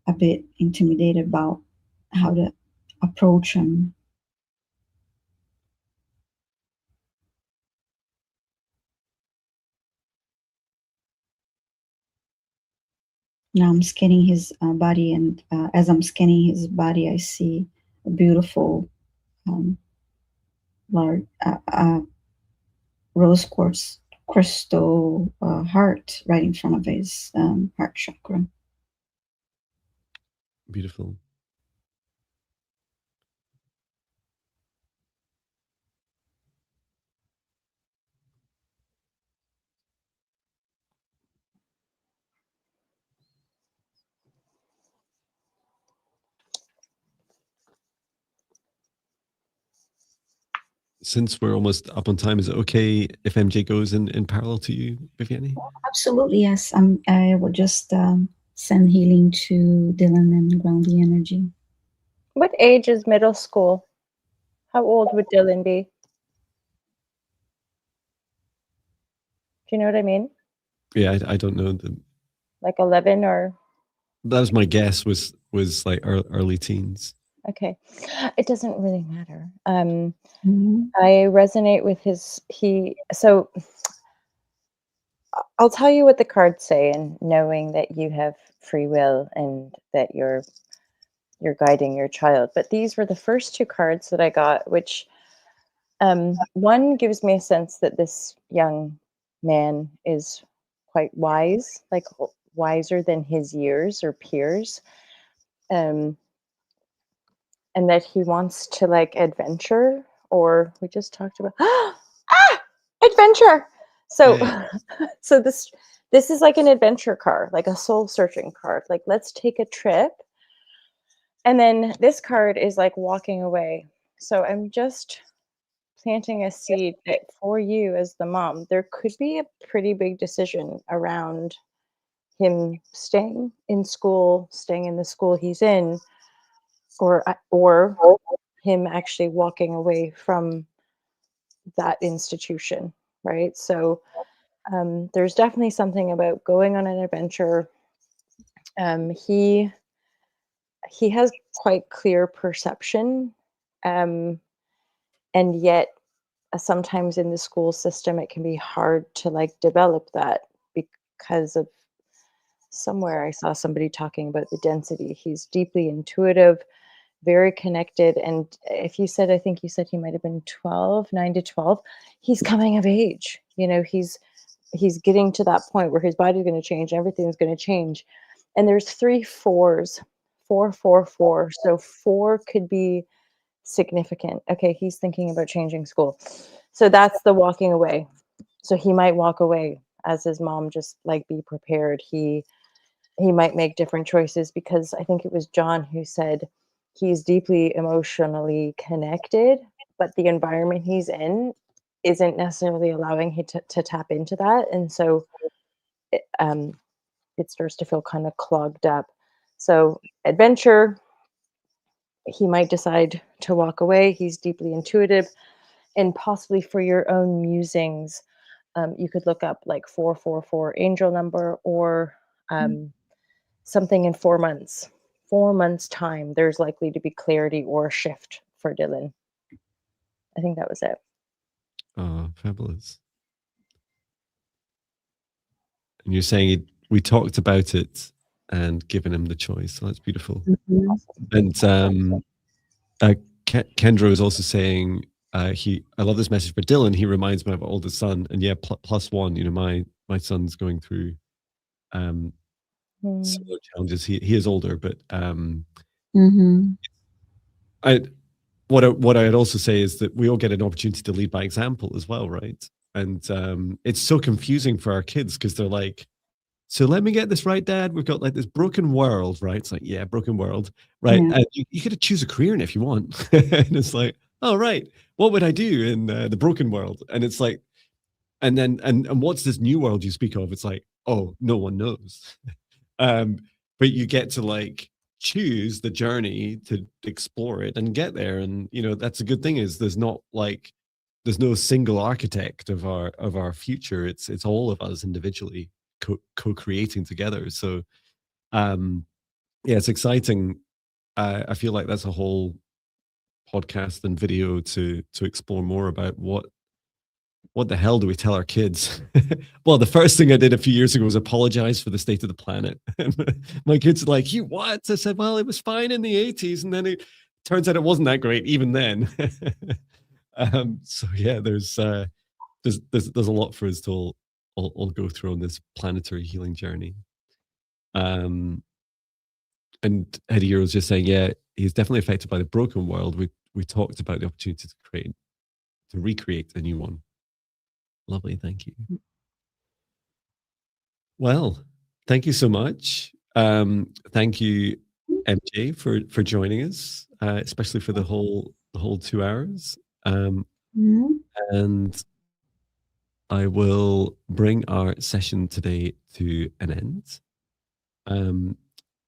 S2: a bit intimidated about how to approach him. Now I'm scanning his body, and as I'm scanning his body, I see a beautiful large rose quartz crystal heart right in front of his heart chakra.
S1: since we're almost up on time, is it okay if MJ goes in parallel to you, Viviane?
S2: Absolutely, yes. I will just send healing to Dylan and ground the energy.
S3: What age is middle school? How old would Dylan be? Do you know what I mean?
S1: Yeah, I don't know.
S3: Like 11 or?
S1: That was my guess. Was like early teens.
S3: Okay, it doesn't really matter.
S2: Mm-hmm.
S3: I resonate with so I'll tell you what the cards say, and knowing that you have free will and that you're guiding your child. But these were the first two cards that I got, which one gives me a sense that this young man is quite wise, like wiser than his years or peers. Um, and that he wants to like adventure, or we just talked about adventure. So
S1: Yeah.
S3: so this is like an adventure card, like a soul searching card, like let's take a trip. And then this card is like walking away. So I'm just planting a seed that for you as the mom, there could be a pretty big decision around him staying in school, staying in the school he's in, or him actually walking away from that institution, right? So there's definitely something about going on an adventure. He has quite clear perception, and yet sometimes in the school system it can be hard to like develop that because of somewhere I saw somebody talking about the density. He's deeply intuitive, very connected. And if you said, I think you said he might have been 12, 9 to 12, he's coming of age. You know, he's getting to that point where his body's going to change, everything's going to change. And there's 3 fours, 4. So 4 could be significant. Okay, he's thinking about changing school. So that's the walking away. So he might walk away as his mom, just like be prepared. He might make different choices, because I think it was John who said he's deeply emotionally connected, but the environment he's in isn't necessarily allowing him to tap into that. And so it starts to feel kind of clogged up. So adventure, he might decide to walk away. He's deeply intuitive, and possibly for your own musings, you could look up like 444 angel number, or something in 4 months. 4 months time, there's likely to be clarity or a shift for Dylan. I think that was it.
S1: Oh, fabulous. And you're saying we talked about it and given him the choice. So that's beautiful.
S2: Mm-hmm.
S1: And Kendra is also saying I love this message for Dylan. He reminds me of my oldest son, and yeah, +1. You know, my son's going through similar challenges. He is older, but what I'd also say is that we all get an opportunity to lead by example as well, right? And it's so confusing for our kids, because they're like, so let me get this right, Dad. We've got like this broken world, right? It's like, yeah, broken world, right?
S2: Yeah.
S1: And you get to choose a career in if you want. And it's like, oh, right, what would I do in the broken world? And it's like, and then and what's this new world you speak of? It's like, oh, no one knows. But you get to like choose the journey to explore it and get there. And you know, that's a good thing, is there's no single architect of our future. It's all of us individually co-creating together. So yeah, it's exciting. I feel like that's a whole podcast and video to explore more about what the hell do we tell our kids? Well, the first thing I did a few years ago was apologize for the state of the planet. My kids are like, you what? I said, well, it was fine in the 80s. And then it turns out it wasn't that great even then. So yeah, there's a lot for us to all go through on this planetary healing journey. And Eddie Euro was just saying, yeah, he's definitely affected by the broken world. We talked about the opportunity to recreate a new one. Lovely, thank you. Well, thank you so much. Thank you, MJ, for joining us, especially for the whole 2 hours. And I will bring our session today to an end.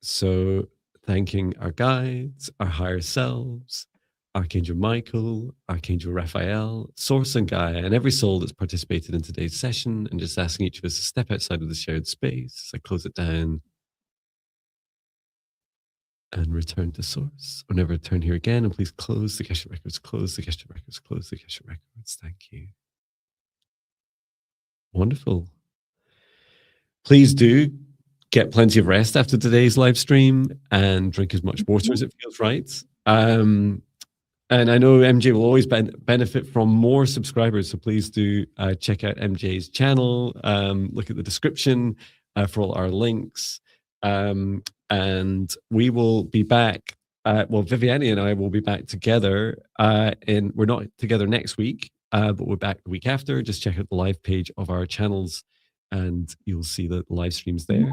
S1: So thanking our guides, our higher selves, Archangel Michael, Archangel Raphael, Source and Gaia, and every soul that's participated in today's session, and just asking each of us to step outside of the shared space. I close it down and return to Source, or never return here again. And please close the Akashic Records, close the Akashic Records, close the Akashic Records. Thank you. Wonderful. Please do get plenty of rest after today's live stream and drink as much water as it feels right. And I know MJ will always benefit from more subscribers, so please do check out MJ's channel, look at the description for all our links. And we will be back, well, Viviane and I will be back together we're not together next week, but we're back the week after. Just check out the live page of our channels and you'll see the live streams there.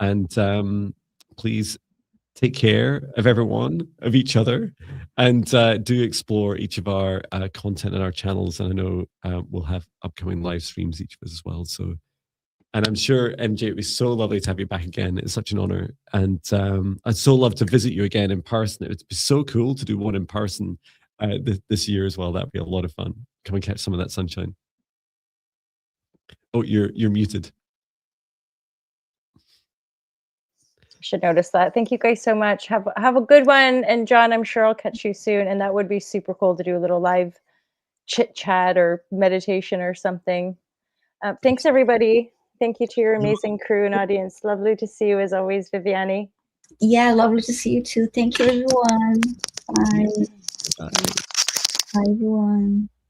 S1: And please take care of everyone, of each other, and do explore each of our content in our channels. And I know we'll have upcoming live streams, each of us as well. So, and I'm sure, MJ, it was so lovely to have you back again. It's such an honor. And I'd so love to visit you again in person. It would be so cool to do one in person this year as well. That'd be a lot of fun. Come and catch some of that sunshine. Oh, you're muted.
S3: Should notice that. Thank you guys so much. Have a good one. And Jon, I'm sure I'll catch you soon. And that would be super cool to do a little live chit chat or meditation or something. Thanks, everybody. Thank you to your amazing crew and audience. Lovely to see you as always, Viviane.
S2: Yeah, lovely to see you too. Thank you, everyone. Bye. Bye, everyone.